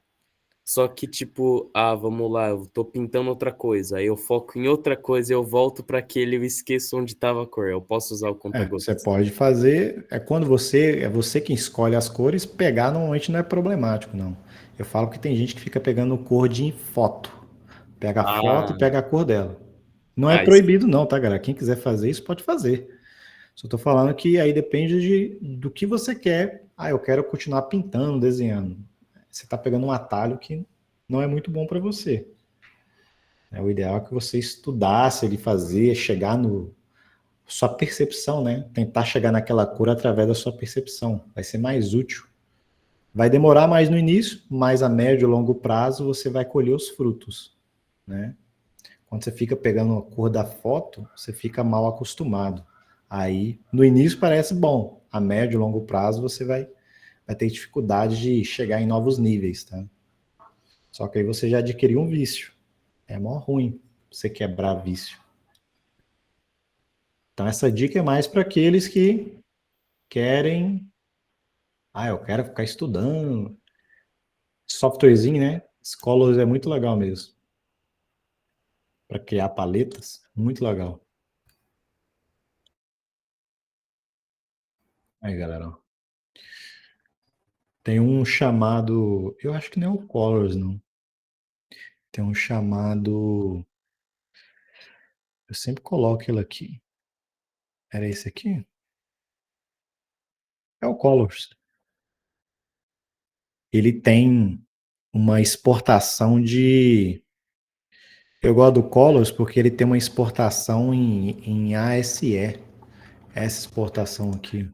só que, tipo, vamos lá, eu tô pintando outra coisa. Aí eu foco em outra coisa e eu volto para aquele, eu esqueço onde tava a cor. Eu posso usar o Você conta-gotas. pode fazer. Quando você quem escolhe as cores, pegar normalmente não é problemático, não. Eu falo que tem gente que fica pegando cor de foto. Pega a foto e Ah, pega a cor dela. Não é isso. proibido, não, tá, galera? Quem quiser fazer isso, pode fazer. Só tô falando que aí depende do que você quer. Ah, eu quero continuar pintando, desenhando. Você tá pegando um atalho que não é muito bom para você. O ideal é que você estudasse ele fazer, chegar no sua percepção, né? Tentar chegar naquela cor através da sua percepção. Vai ser mais útil. Vai demorar mais no início, mas a médio e longo prazo você vai colher os frutos, né? Quando você fica pegando a cor da foto, você fica mal acostumado. Aí, no início parece bom, a médio e longo prazo você vai ter dificuldade de chegar em novos níveis, tá? Só que aí você já adquiriu um vício. É mó ruim você quebrar vício. Então essa dica é mais para aqueles que querem, eu quero ficar estudando. Softwarezinho, né? Scholars é muito legal mesmo. Para criar paletas, muito legal. Aí, galera, ó. Tem um chamado, eu acho que não é o Colors, não. Tem um chamado, eu sempre coloco ele aqui. Era esse aqui? É o Colors. Ele tem uma exportação de. Eu gosto do Colors porque ele tem uma exportação em ASE. Essa exportação aqui.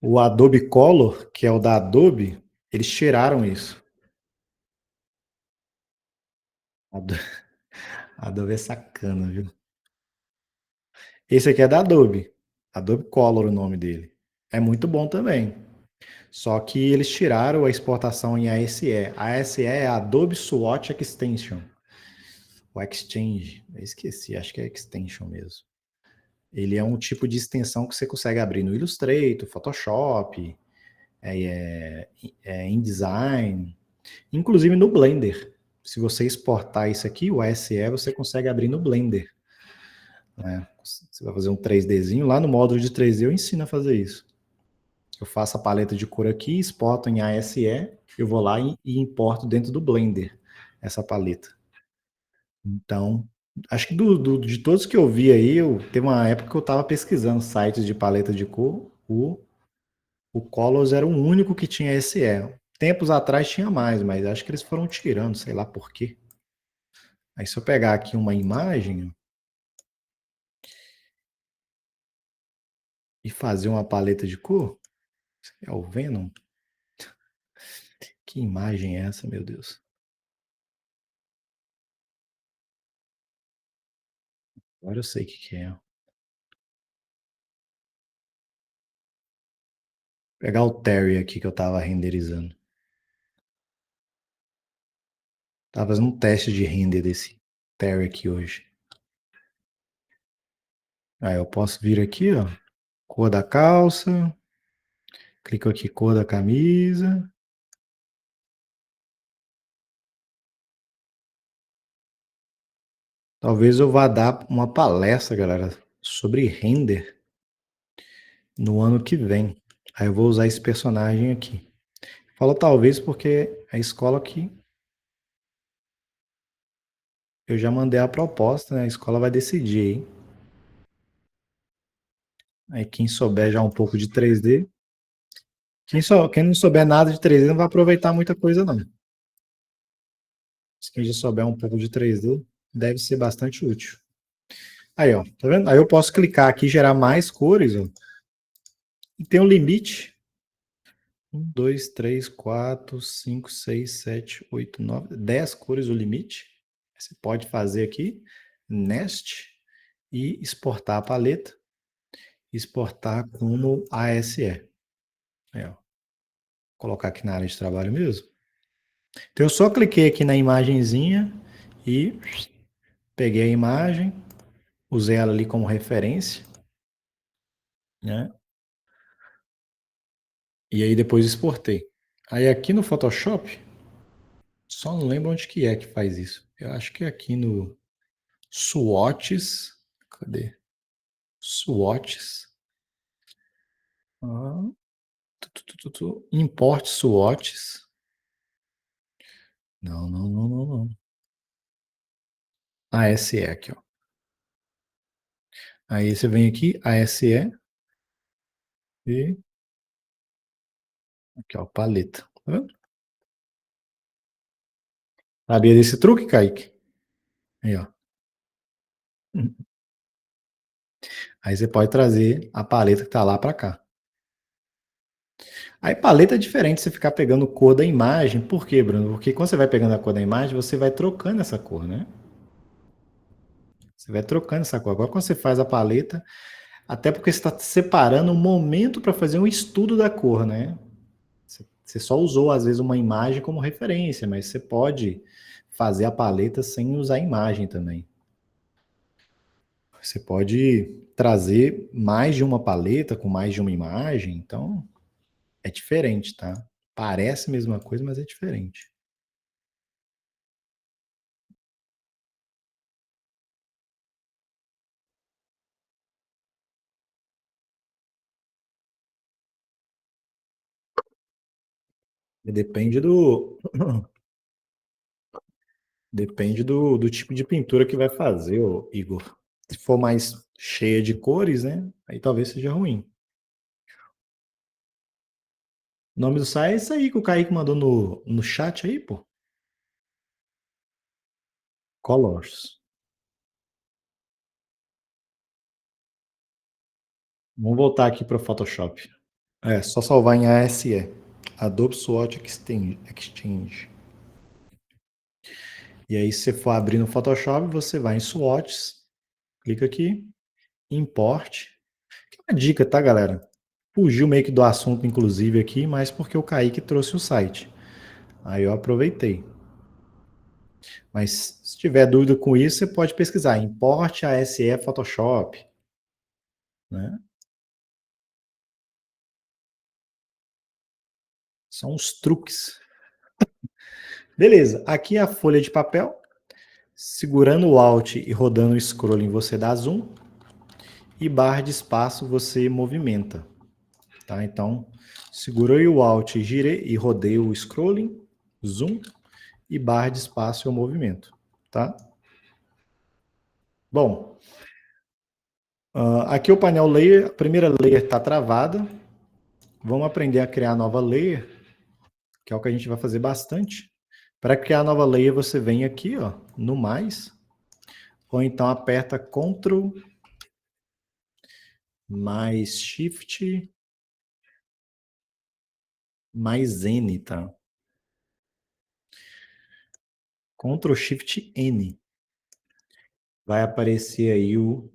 O Adobe Color, que é o da Adobe, eles tiraram isso. Adobe é sacana, viu? Esse aqui é da Adobe. Adobe Color o nome dele. É muito bom também. Só que eles tiraram a exportação em ASE. A ASE é a Adobe Swatch Extension. O Exchange. Eu esqueci, acho que é Extension mesmo. Ele é um tipo de extensão que você consegue abrir no Illustrator, Photoshop, InDesign, inclusive no Blender. Se você exportar isso aqui, o ASE, você consegue abrir no Blender. Né? Você vai fazer um 3Dzinho, lá no módulo de 3D eu ensino a fazer isso. Eu faço a paleta de cor aqui, exporto em ASE, eu vou lá e importo dentro do Blender essa paleta. Então, acho que de todos que eu vi aí, teve uma época que eu estava pesquisando sites de paleta de cor, o Colors era o único que tinha SE. Tempos atrás tinha mais, mas acho que eles foram tirando, sei lá por quê. Aí se eu pegar aqui uma imagem e fazer uma paleta de cor, é o Venom? Que imagem é essa, meu Deus? Agora eu sei o que é. Vou pegar o Terry aqui que eu tava renderizando. Tava fazendo um teste de render desse Terry aqui hoje. Aí eu posso vir aqui, ó, cor da calça, clico aqui, cor da camisa. Talvez eu vá dar uma palestra, galera, sobre render no ano que vem. Aí eu vou usar esse personagem aqui. Falo talvez porque a escola que eu já mandei a proposta, né? A escola vai decidir aí. Aí quem souber já um pouco de 3D, quem não souber nada de 3D não vai aproveitar muita coisa não. Se quem já souber um pouco de 3D, deve ser bastante útil. Aí, ó, tá vendo? Aí eu posso clicar aqui, gerar mais cores, ó. E tem um limite. 1, 2, 3, 4, 5, 6, 7, 8, 9, 10 cores o limite. Você pode fazer aqui, Nest, e exportar a paleta. Exportar como ASE. Aí, ó. Vou colocar aqui na área de trabalho mesmo. Então eu só cliquei aqui na imagenzinha e peguei a imagem, usei ela ali como referência, né? E aí depois exportei. Aí aqui no Photoshop, só não lembro onde que é que faz isso. Eu acho que é aqui no Swatches. Cadê? Swatches. Ah, Import Swatches. Não, não, não, não, não. ASE aqui, ó. Aí você vem aqui, ASE e aqui, ó, paleta. Tá vendo? Sabia desse truque, Kaique? Aí, ó. Aí você pode trazer a paleta que tá lá para cá. Aí paleta é diferente você ficar pegando cor da imagem. Por quê, Bruno? Porque quando você vai pegando a cor da imagem, você vai trocando essa cor, né? Você vai trocando essa cor. Agora, quando você faz a paleta, até porque você está separando um momento para fazer um estudo da cor, né? Você só usou, às vezes, uma imagem como referência, mas você pode fazer a paleta sem usar a imagem também. Você pode trazer mais de uma paleta com mais de uma imagem, então é diferente, tá? Parece a mesma coisa, mas é diferente. E depende do tipo de pintura que vai fazer, ô Igor. Se for mais cheia de cores, né? Aí talvez seja ruim. O nome do site é isso aí que o Kaique mandou no chat aí, pô. Colors. Vamos voltar aqui para o Photoshop. É, só salvar em ASE. Adobe Swatch Exchange. E aí, se você for abrir no Photoshop, você vai em Swatches, clica aqui, Import. Uma dica, tá, galera? Fugiu meio que do assunto, inclusive, aqui, mas porque o Kaique trouxe o site. Aí eu aproveitei. Mas se tiver dúvida com isso, você pode pesquisar. Import ASE Photoshop. Né? São os truques. Beleza, aqui é a folha de papel. Segurando o Alt e rodando o scrolling, você dá zoom. E barra de espaço você movimenta. Tá? Então, segurei o Alt e girei e rodei o scrolling, zoom e barra de espaço é o movimento. Tá? Bom, aqui o painel layer, a primeira layer está travada. Vamos aprender a criar a nova layer, que é o que a gente vai fazer bastante. Para criar a nova layer, você vem aqui, ó, no mais, ou então aperta Ctrl mais Shift mais N, tá? Ctrl Shift N. Vai aparecer aí o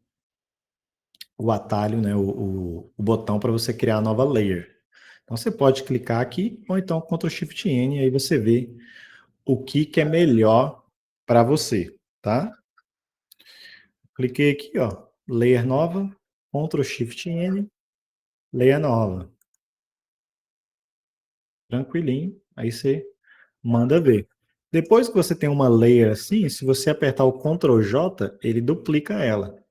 atalho, né, o botão para você criar a nova layer. Então você pode clicar aqui, ou então Ctrl Shift N, aí você vê o que é melhor para você, tá? Cliquei aqui, ó, layer nova, Ctrl Shift N, layer nova. Tranquilinho, aí você manda ver. Depois que você tem uma layer assim, se você apertar o Ctrl J, ele duplica ela,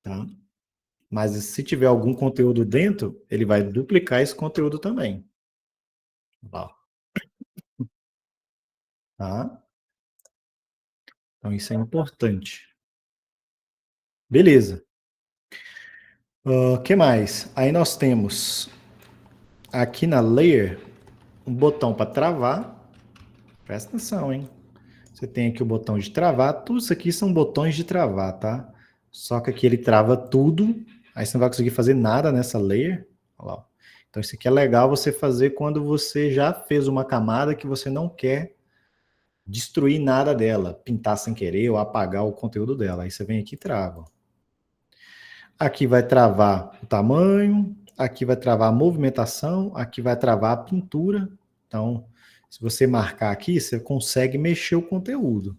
tá? Mas se tiver algum conteúdo dentro, ele vai duplicar esse conteúdo também. Ó, tá? Então isso é importante. Beleza. Que mais? Aí nós temos aqui na layer um botão para travar. Presta atenção, hein? Você tem aqui o botão de travar. Tudo isso aqui são botões de travar, tá? Só que aqui ele trava tudo. Aí você não vai conseguir fazer nada nessa layer. Olha lá. Então isso aqui é legal você fazer quando você já fez uma camada que você não quer destruir nada dela, pintar sem querer ou apagar o conteúdo dela. Aí você vem aqui e trava. Aqui vai travar o tamanho, aqui vai travar a movimentação, aqui vai travar a pintura. Então, se você marcar aqui, você consegue mexer o conteúdo,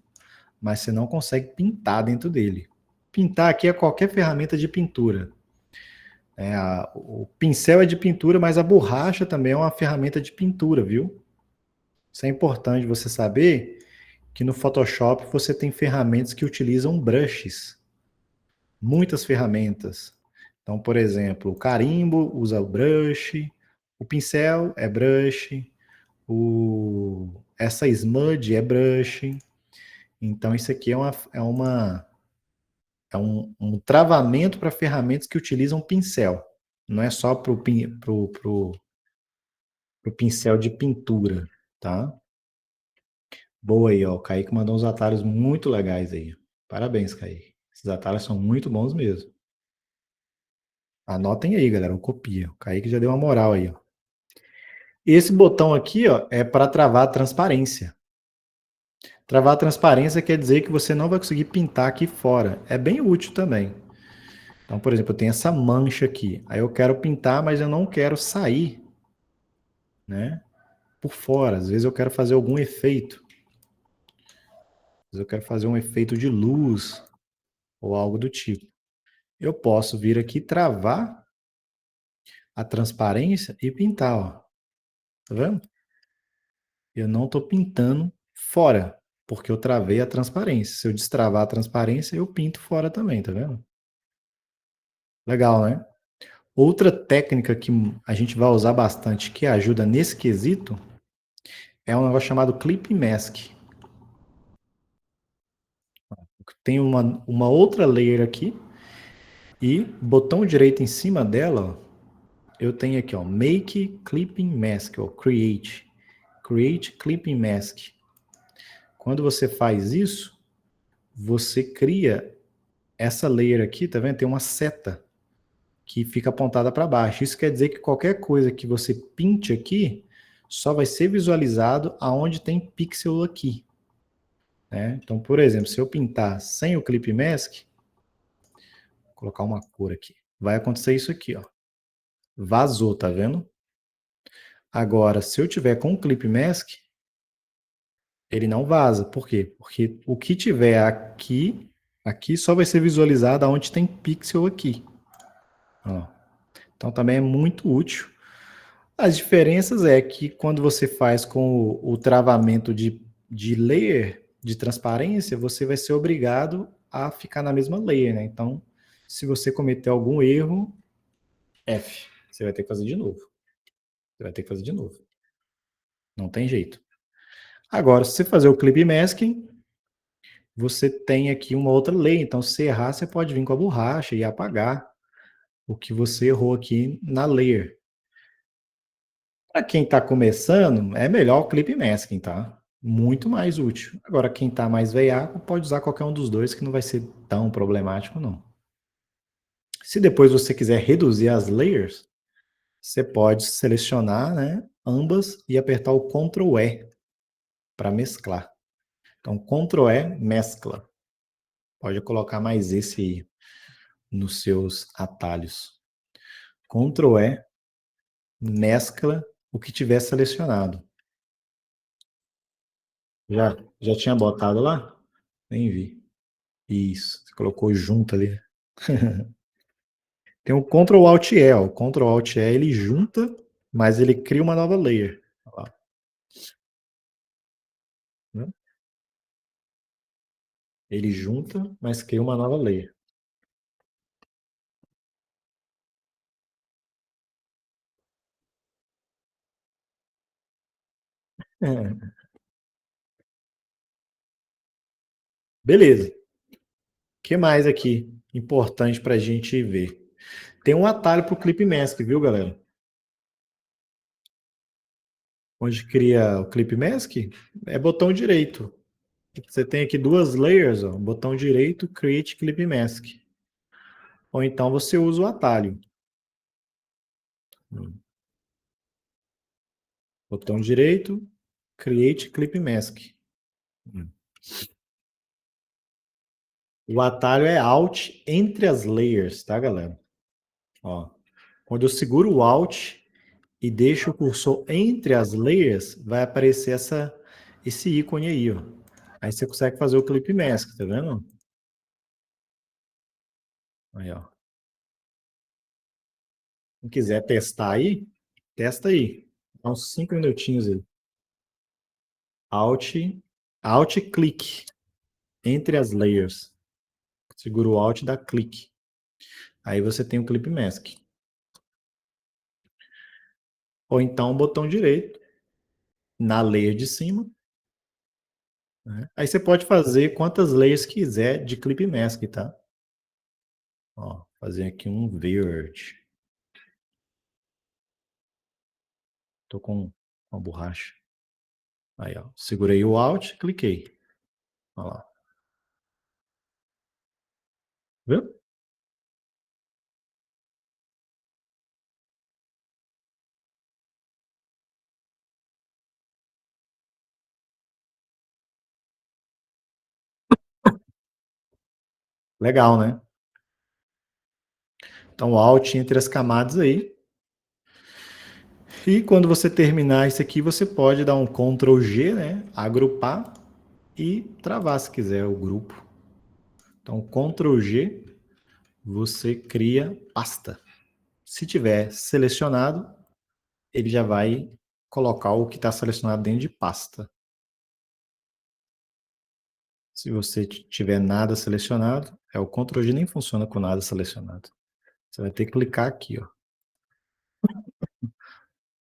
mas você não consegue pintar dentro dele. Pintar aqui é qualquer ferramenta de pintura. O pincel é de pintura, mas a borracha também é uma ferramenta de pintura, viu? Isso é importante você saber que no Photoshop você tem ferramentas que utilizam brushes. Muitas ferramentas. Então, por exemplo, o carimbo usa o brush, o pincel é brush, essa smudge é brush. Então, isso aqui é um travamento para ferramentas que utilizam pincel. Não é só para o pincel de pintura, tá? Boa aí, ó. O Kaique mandou uns atalhos muito legais aí. Parabéns, Kaique. Esses atalhos são muito bons mesmo. Anotem aí, galera, copia. O Kaique já deu uma moral aí, ó. Esse botão aqui, ó, é para travar a transparência. Travar a transparência quer dizer que você não vai conseguir pintar aqui fora. É bem útil também. Então, por exemplo, eu tenho essa mancha aqui. Aí eu quero pintar, mas eu não quero sair, né, por fora. Às vezes eu quero fazer algum efeito. Às vezes eu quero fazer um efeito de luz ou algo do tipo. Eu posso vir aqui travar a transparência e pintar, ó. Tá vendo? Eu não estou pintando fora, porque eu travei a transparência. Se eu destravar a transparência, eu pinto fora também, tá vendo? Legal, né? Outra técnica que a gente vai usar bastante, que ajuda nesse quesito, é um negócio chamado Clip Mask. Tem uma outra layer aqui, e botão direito em cima dela, ó, eu tenho aqui, ó, Make Clipping Mask, ou Create. Create Clipping Mask. Quando você faz isso, você cria essa layer aqui, tá vendo? Tem uma seta que fica apontada para baixo. Isso quer dizer que qualquer coisa que você pinte aqui só vai ser visualizado aonde tem pixel aqui. Né? Então, por exemplo, se eu pintar sem o Clip Mask, vou colocar uma cor aqui, vai acontecer isso aqui, ó. Vazou, tá vendo? Agora, se eu tiver com o Clip Mask, ele não vaza. Por quê? Porque o que tiver aqui só vai ser visualizado aonde tem pixel aqui. Ó. Então também é muito útil. As diferenças é que quando você faz com o travamento de layer, de transparência, você vai ser obrigado a ficar na mesma layer, né? Então, se você cometer algum erro, F, você vai ter que fazer de novo. Você vai ter que fazer de novo. Não tem jeito. Agora, se você fazer o clip masking, você tem aqui uma outra lei. Então, se errar, você pode vir com a borracha e apagar o que você errou aqui na layer. Para quem está começando, é melhor o Clip Masking, tá? Muito mais útil. Agora, quem está mais veiaco, pode usar qualquer um dos dois, que não vai ser tão problemático, não. Se depois você quiser reduzir as layers, você pode selecionar, né, ambas e apertar o Ctrl E para mesclar. Então, Ctrl E, mescla. Pode colocar mais esse aí nos seus atalhos. Ctrl E, mescla o que tiver selecionado. Já tinha botado lá? Nem vi. Isso, você colocou junto ali. Tem o Ctrl Alt E, ó. O Ctrl Alt E ele junta, mas ele cria uma nova layer. Olha lá. Né? Ele junta, mas cria uma nova layer. É. Beleza. O que mais aqui importante para a gente ver? Tem um atalho para o Clip Mask, viu, galera? Onde cria o Clip Mask, é botão direito. Você tem aqui duas layers, ó, botão direito, Create Clip Mask. Ou então você usa o atalho. Botão direito, Create Clip Mask. O atalho é Alt entre as layers, tá, galera? Ó, quando eu seguro o Alt e deixo o cursor entre as layers, vai aparecer esse ícone aí, ó. Aí você consegue fazer o Clip Mask, tá vendo? Aí, ó. Se quiser testar aí, testa aí. Dá uns 5 minutinhos aí. Alt, Alt clique entre as layers. Segura o Alt e dá clique. Aí você tem o Clip Mask. Ou então o botão direito na layer de cima. Né? Aí você pode fazer quantas layers quiser de Clip Mask, tá? Ó, fazer aqui um verde. Tô com uma borracha. Aí, ó. Segurei o Alt, cliquei. Olha lá. Viu? Legal, né? Então, Alt entre as camadas aí. E quando você terminar isso aqui, você pode dar um Ctrl G, né? Agrupar e travar se quiser o grupo. Então, Ctrl G, você cria pasta. Se tiver selecionado, ele já vai colocar o que está selecionado dentro de pasta. Se você tiver nada selecionado, o Ctrl G nem funciona com nada selecionado. Você vai ter que clicar aqui, ó.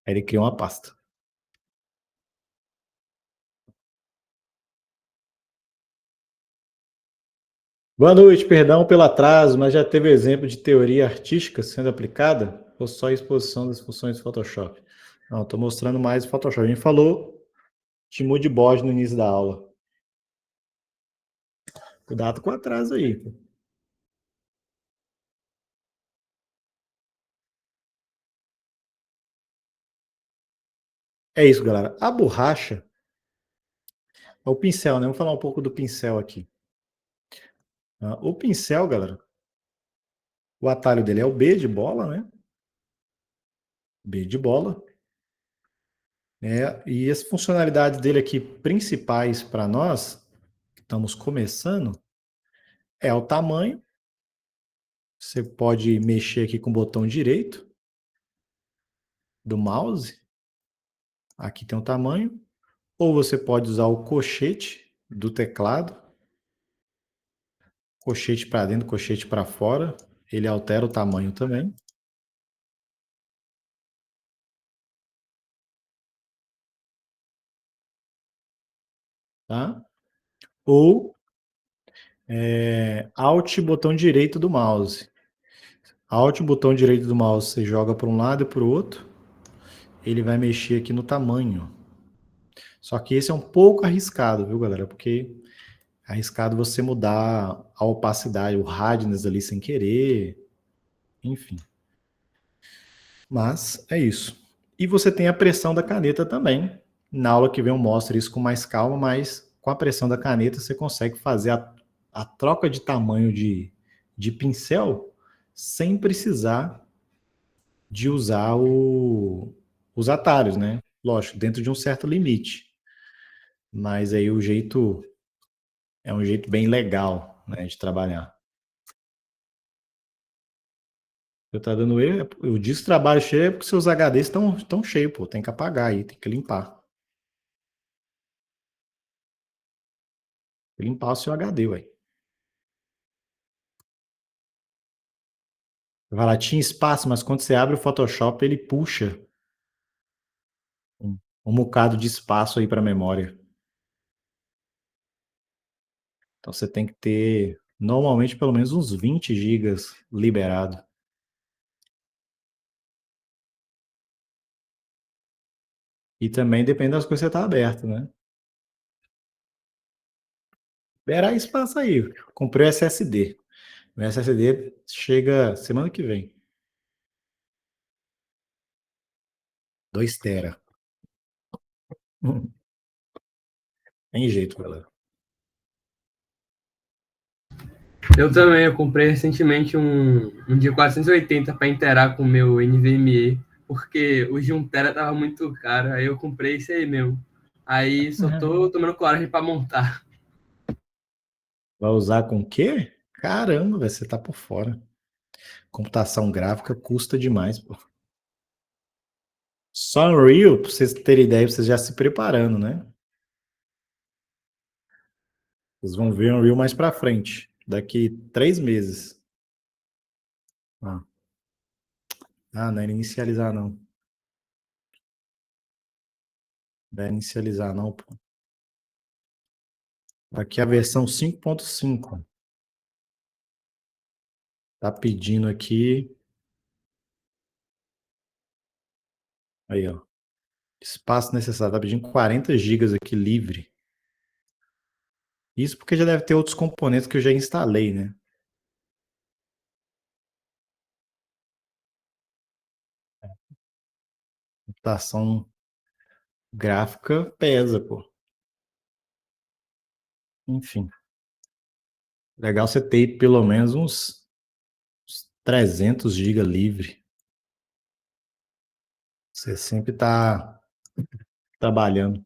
Aí ele cria uma pasta. Boa noite, perdão pelo atraso, mas já teve exemplo de teoria artística sendo aplicada ou só exposição das funções do Photoshop? Não, estou mostrando mais o Photoshop. A gente falou de moodboard no início da aula. Cuidado com o atraso aí. É isso, galera. A borracha, o pincel, né? Vamos falar um pouco do pincel aqui. O pincel, galera, o atalho dele é o B de bola, né? B de bola. E as funcionalidades dele aqui principais para nós, que estamos começando, é o tamanho. Você pode mexer aqui com o botão direito do mouse. Aqui tem o tamanho. Ou você pode usar o cochete do teclado. Cochete para dentro, cochete para fora. Ele altera o tamanho também. Tá? Ou Alt e botão direito do mouse. Alt e botão direito do mouse, você joga para um lado e para o outro. Ele vai mexer aqui no tamanho. Só que esse é um pouco arriscado, viu, galera? Porque é arriscado você mudar a opacidade, o hardness ali sem querer. Enfim. Mas é isso. E você tem a pressão da caneta também. Na aula que vem eu mostro isso com mais calma, mas com a pressão da caneta você consegue fazer a troca de tamanho de pincel sem precisar de usar os atalhos, né? Lógico, dentro de um certo limite. Mas aí o jeito é um jeito bem legal, né, de trabalhar. Eu tá dando erro, eu disse trabalho cheio é porque seus HDs estão cheios, pô. Tem que apagar aí, tem que limpar. Limpar o seu HD, ué. Vai lá, tinha espaço, mas quando você abre o Photoshop, ele puxa um bocado de espaço aí para memória. Então você tem que ter, normalmente, pelo menos uns 20 gigas liberado. E também depende das coisas que você tá aberto, né? Liberar espaço aí. Comprei o SSD. O SSD chega semana que vem. 2 tera. Tem jeito, galera. Eu também, eu comprei recentemente um de 480 para inteirar com o meu NVMe, porque o de 1 tera tava muito caro, aí eu comprei esse aí mesmo. Aí só tô tomando coragem para montar. Vai usar com o quê? Caramba, véio, você tá por fora. Computação gráfica custa demais, pô. Só Unreal, pra vocês terem ideia, pra vocês já se preparando, né? Vocês vão ver Unreal mais pra frente, daqui 3 meses. Não é inicializar não. Não é inicializar não, pô. Aqui é a versão 5.5. Tá pedindo aqui. Aí, ó. Espaço necessário. Tá pedindo 40 gigas aqui livre. Isso porque já deve ter outros componentes que eu já instalei, né? Computação gráfica pesa, pô. Enfim. Legal você ter pelo menos uns 300 GB livre. Você sempre tá trabalhando.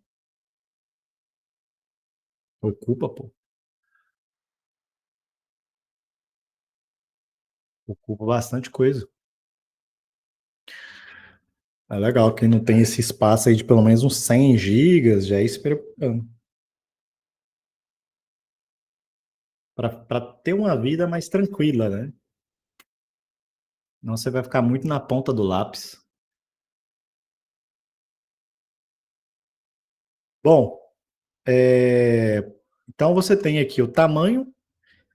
Ocupa, pô. Ocupa bastante coisa. É legal quem não tem esse espaço aí de pelo menos uns 100 gigas, já ir se preocupando. Para ter uma vida mais tranquila, né? Não você vai ficar muito na ponta do lápis. Bom, então você tem aqui o tamanho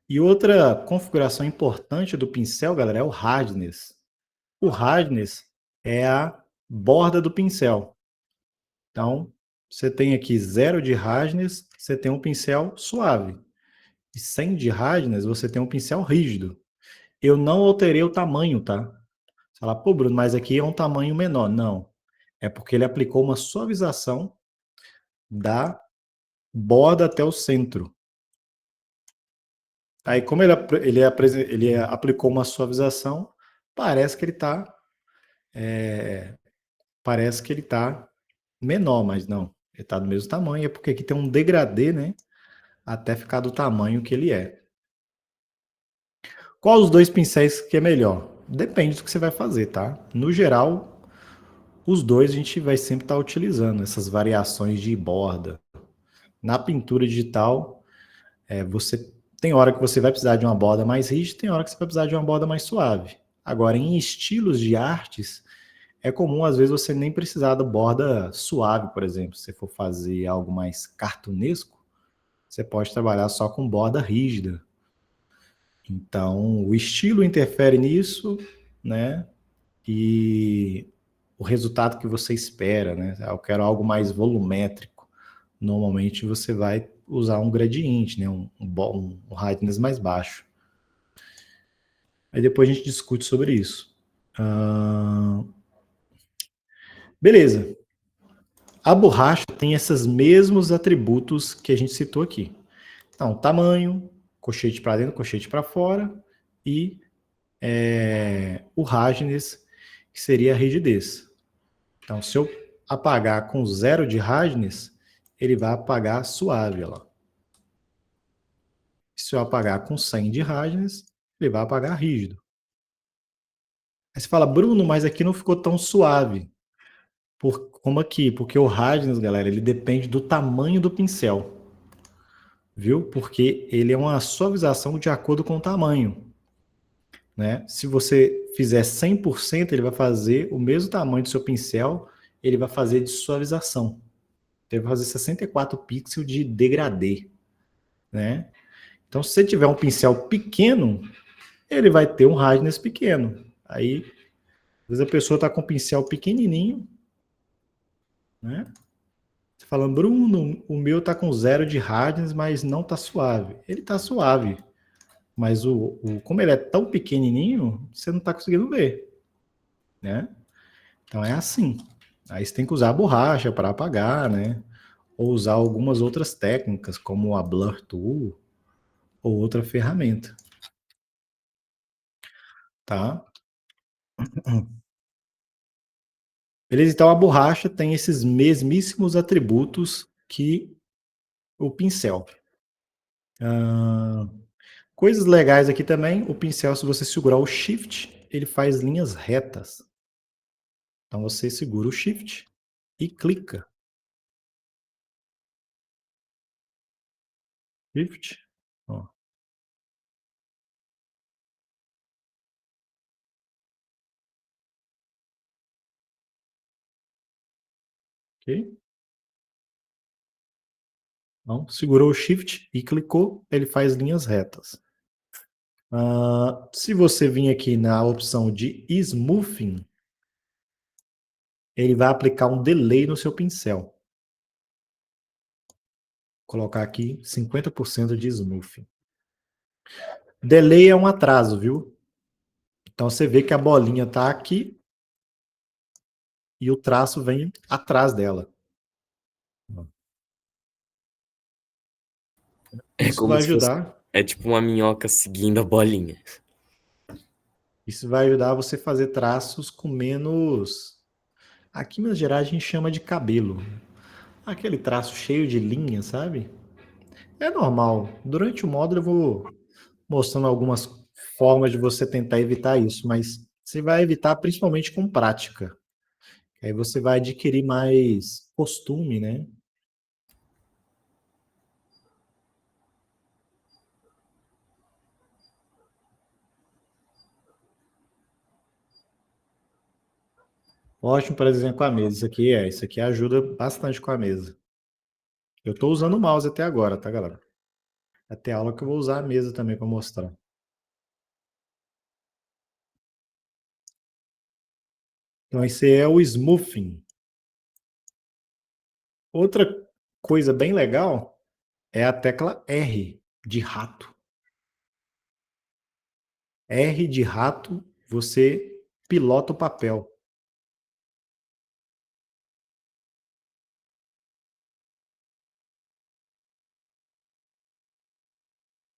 e outra configuração importante do pincel, galera, é o hardness. O hardness é a borda do pincel. Então, você tem aqui 0 de hardness, você tem um pincel suave. E 100 de hardness, você tem um pincel rígido. Eu não alterei o tamanho, tá? Você fala, pô, Bruno, mas aqui é um tamanho menor. Não. É porque ele aplicou uma suavização da borda até o centro. Aí, como ele aplicou uma suavização, parece que ele está parece que ele tá menor, mas não. Ele está do mesmo tamanho, é porque aqui tem um degradê, né? Até ficar do tamanho que ele é. Qual os dois pincéis que é melhor? Depende do que você vai fazer, tá? No geral, os dois a gente vai sempre estar utilizando essas variações de borda. Na pintura digital, você tem hora que você vai precisar de uma borda mais rígida, tem hora que você vai precisar de uma borda mais suave. Agora, em estilos de artes, é comum às vezes você nem precisar da borda suave, por exemplo. Se você for fazer algo mais cartunesco, você pode trabalhar só com borda rígida. Então, o estilo interfere nisso, né? E o resultado que você espera, né? Eu quero algo mais volumétrico. Normalmente você vai usar um gradiente, né? Um hardness mais baixo. Aí depois a gente discute sobre isso. Beleza. A borracha tem esses mesmos atributos que a gente citou aqui. Então, tamanho, colchete para dentro, colchete para fora e o hardness, que seria a rigidez. Então, se eu apagar com 0 de hardness, ele vai apagar suave. Ó. Se eu apagar com 100 de hardness, ele vai apagar rígido. Aí você fala, Bruno, mas aqui não ficou tão suave. Como aqui? Porque o hardness, galera, ele depende do tamanho do pincel. Viu? Porque ele é uma suavização de acordo com o tamanho. Né? Se você fizer 100%, ele vai fazer o mesmo tamanho do seu pincel, ele vai fazer de suavização. Ele vai fazer 64 pixels de degradê. Né? Então, se você tiver um pincel pequeno, ele vai ter um hardness pequeno. Aí, às vezes a pessoa está com um pincel pequenininho, né? Você falando, Bruno, o meu está com 0 de hardness, mas não está suave. Ele está suave, mas como ele é tão pequenininho, você não está conseguindo ver, né? Então é assim. Aí você tem que usar a borracha para apagar, né? Ou usar algumas outras técnicas, como a Blur Tool ou outra ferramenta. Tá? Beleza? Então a borracha tem esses mesmíssimos atributos que o pincel. Coisas legais aqui também, o pincel, se você segurar o Shift, ele faz linhas retas. Então você segura o Shift e clica. Shift. Ó. Ok? Então, segurou o Shift e clicou, ele faz linhas retas. Se você vir aqui na opção de Smoothing, ele vai aplicar um delay no seu pincel. Vou colocar aqui 50% de Smoothing. Delay é um atraso, viu? Então você vê que a bolinha está aqui e o traço vem atrás dela. É Isso como vai se fosse. ajudar. É tipo uma minhoca seguindo a bolinha. Isso vai ajudar você a fazer traços com menos. Aqui em Minas Gerais a gente chama de cabelo. Aquele traço cheio de linha, sabe? É normal. Durante o módulo eu vou mostrando algumas formas de você tentar evitar isso, mas você vai evitar principalmente com prática. Aí você vai adquirir mais costume, né? Ótimo, por exemplo, com a mesa. Isso aqui ajuda bastante com a mesa. Eu estou usando o mouse até agora, tá, galera? Até a aula que eu vou usar a mesa também para mostrar. Então, esse é o smoothing. Outra coisa bem legal é a tecla R de rato. R de rato, você pilota o papel.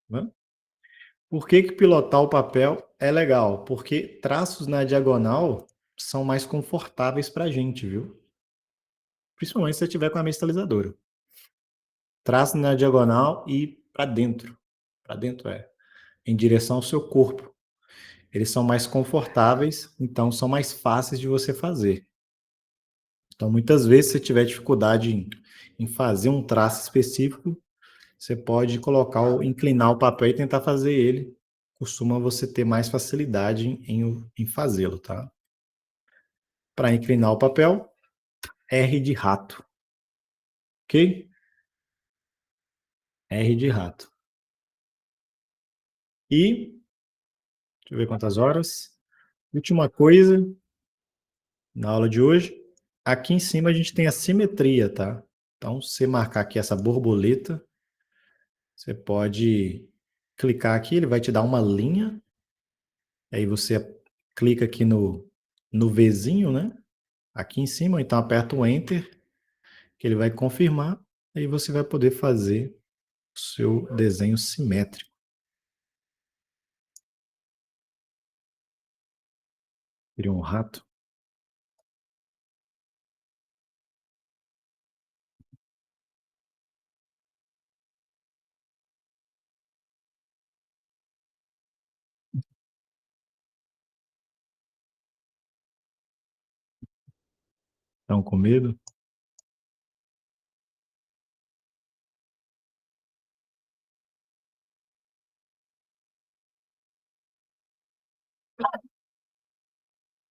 Né? Por que pilotar o papel é legal? Porque traços na diagonal são mais confortáveis para a gente, viu? Principalmente se você tiver com a mestalizadora. Traço na diagonal e para dentro. Para dentro em direção ao seu corpo. Eles são mais confortáveis, então são mais fáceis de você fazer. Então, muitas vezes, se você tiver dificuldade em fazer um traço específico, você pode inclinar o papel e tentar fazer ele. Costuma você ter mais facilidade em fazê-lo, tá? Para inclinar o papel, R de rato. Ok? R de rato. E eu ver quantas horas. Última coisa, na aula de hoje, aqui em cima a gente tem a simetria, tá? Então, se você marcar aqui essa borboleta, você pode clicar aqui, ele vai te dar uma linha. Aí você clica aqui no Vzinho, né? Aqui em cima, então aperta o Enter, que ele vai confirmar. Aí você vai poder fazer o seu desenho simétrico. Queria um rato. Estão com medo?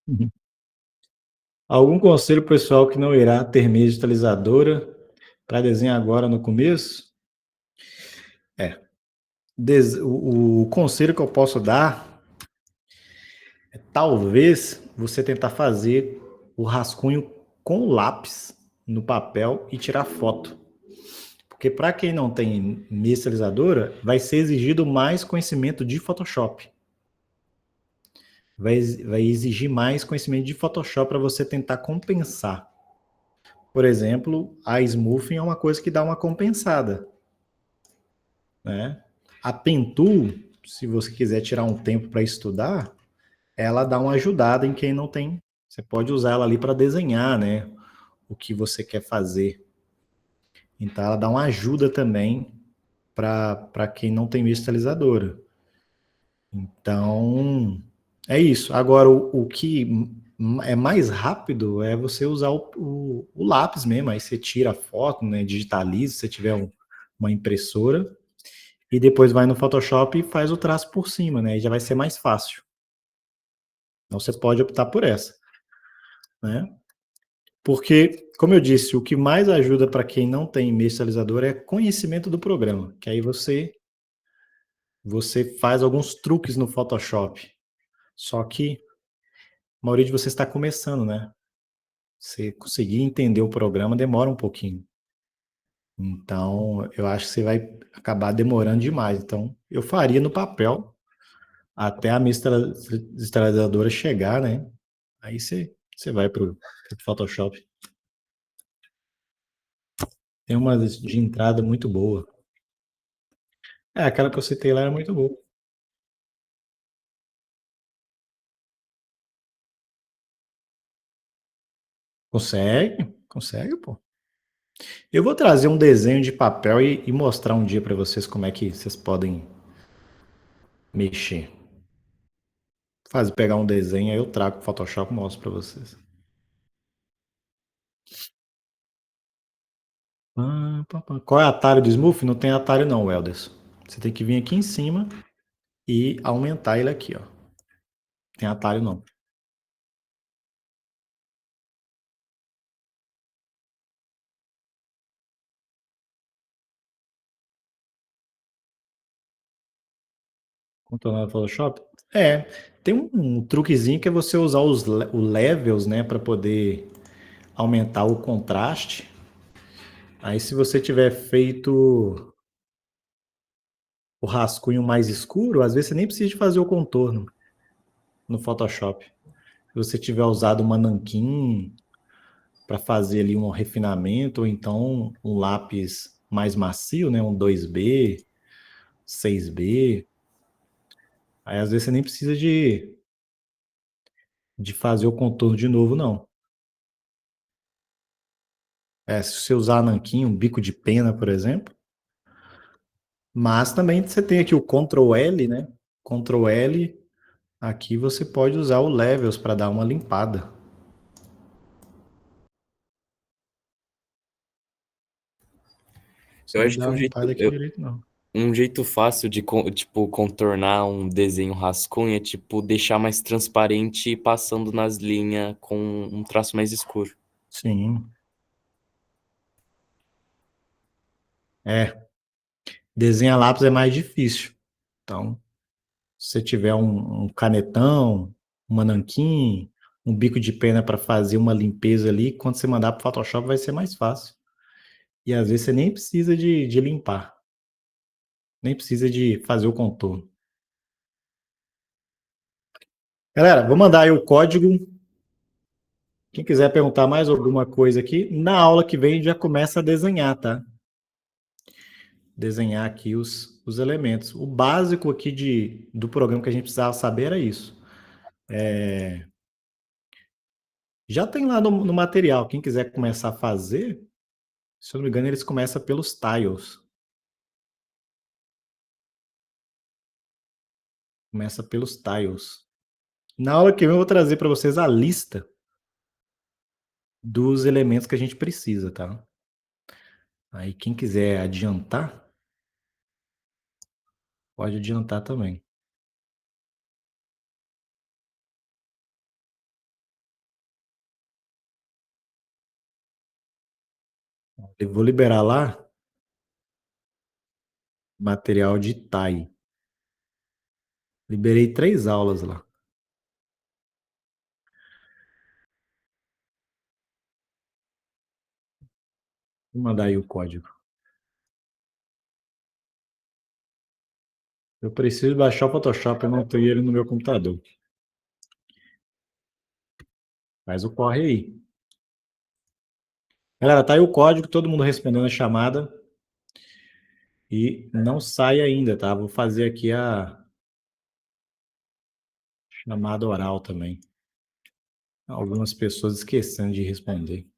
Uhum. Algum conselho pessoal que não irá ter mídia digitalizadora para desenhar agora no começo? O conselho que eu posso dar é talvez você tentar fazer o rascunho com lápis no papel e tirar foto. Porque para quem não tem mídia digitalizadora, vai ser exigido mais conhecimento de Photoshop. Vai exigir mais conhecimento de Photoshop para você tentar compensar. Por exemplo, a smoothing é uma coisa que dá uma compensada, né? A Pentool, se você quiser tirar um tempo para estudar, ela dá uma ajudada em quem não tem. Você pode usar ela ali para desenhar, né? O que você quer fazer. Então, ela dá uma ajuda também para quem não tem visualizadora. Então, é isso. Agora, o que é mais rápido é você usar o lápis mesmo. Aí você tira a foto, né? Digitaliza, se tiver uma impressora. E depois vai no Photoshop e faz o traço por cima, né? Aí já vai ser mais fácil. Então você pode optar por essa, né? Porque, como eu disse, o que mais ajuda para quem não tem inicializador é conhecimento do programa, que aí você faz alguns truques no Photoshop. Só que a maioria de vocês está começando, né? Você conseguir entender o programa demora um pouquinho. Então, eu acho que você vai acabar demorando demais. Então, eu faria no papel até a mistral chegar, né? Aí você vai pro Photoshop. Tem uma de entrada muito boa. É, aquela que eu citei lá era muito boa. Consegue? Consegue, pô. Eu vou trazer um desenho de papel e mostrar um dia para vocês como é que vocês podem mexer. Pegar um desenho, aí eu trago o Photoshop e mostro para vocês. Qual é o atalho do Smooth? Não tem atalho não, Welderson. Você tem que vir aqui em cima e aumentar ele aqui, ó. Não tem atalho não. Contornar o Photoshop? É, tem um truquezinho que é você usar os levels, né, para poder aumentar o contraste. Aí se você tiver feito o rascunho mais escuro, às vezes você nem precisa de fazer o contorno no Photoshop. Se você tiver usado uma nanquim para fazer ali um refinamento, ou então um lápis mais macio, né, um 2B, 6B, aí às vezes você nem precisa de fazer o contorno de novo, não. Se você usar nanquim, um bico de pena, por exemplo. Mas também você tem aqui o Ctrl L, né? Ctrl L, aqui você pode usar o Levels para dar uma limpada. Você Eu não acho dá que uma limpada aqui direito, não. um jeito fácil de, tipo, contornar um desenho rascunho é, tipo, deixar mais transparente e passando nas linhas com um traço mais escuro. Sim. Desenhar lápis é mais difícil. Então, Se você tiver um canetão, um nanquim, um bico de pena para fazer uma limpeza ali, quando você mandar para o Photoshop vai ser mais fácil. E às vezes você nem precisa de limpar. Nem precisa de fazer o contorno. Galera, vou mandar aí o código. Quem quiser perguntar mais alguma coisa aqui, na aula que vem já começa a desenhar, tá? Desenhar aqui os elementos. O básico aqui do programa que a gente precisava saber era isso. Já tem lá no material. Quem quiser começar a fazer, se eu não me engano, eles começam pelos tiles. Começa pelos tiles. Na aula que vem eu vou trazer para vocês a lista dos elementos que a gente precisa, tá? Aí quem quiser adiantar, pode adiantar também. Eu vou liberar lá material de TIE. Liberei 3 aulas lá. Vou mandar aí o código. Eu preciso baixar o Photoshop, eu não tenho ele no meu computador. Faz o corre aí. Galera, tá aí o código, todo mundo respondendo a chamada. E não sai ainda, tá? Vou fazer aqui a chamada oral também. Algumas pessoas esquecendo de responder.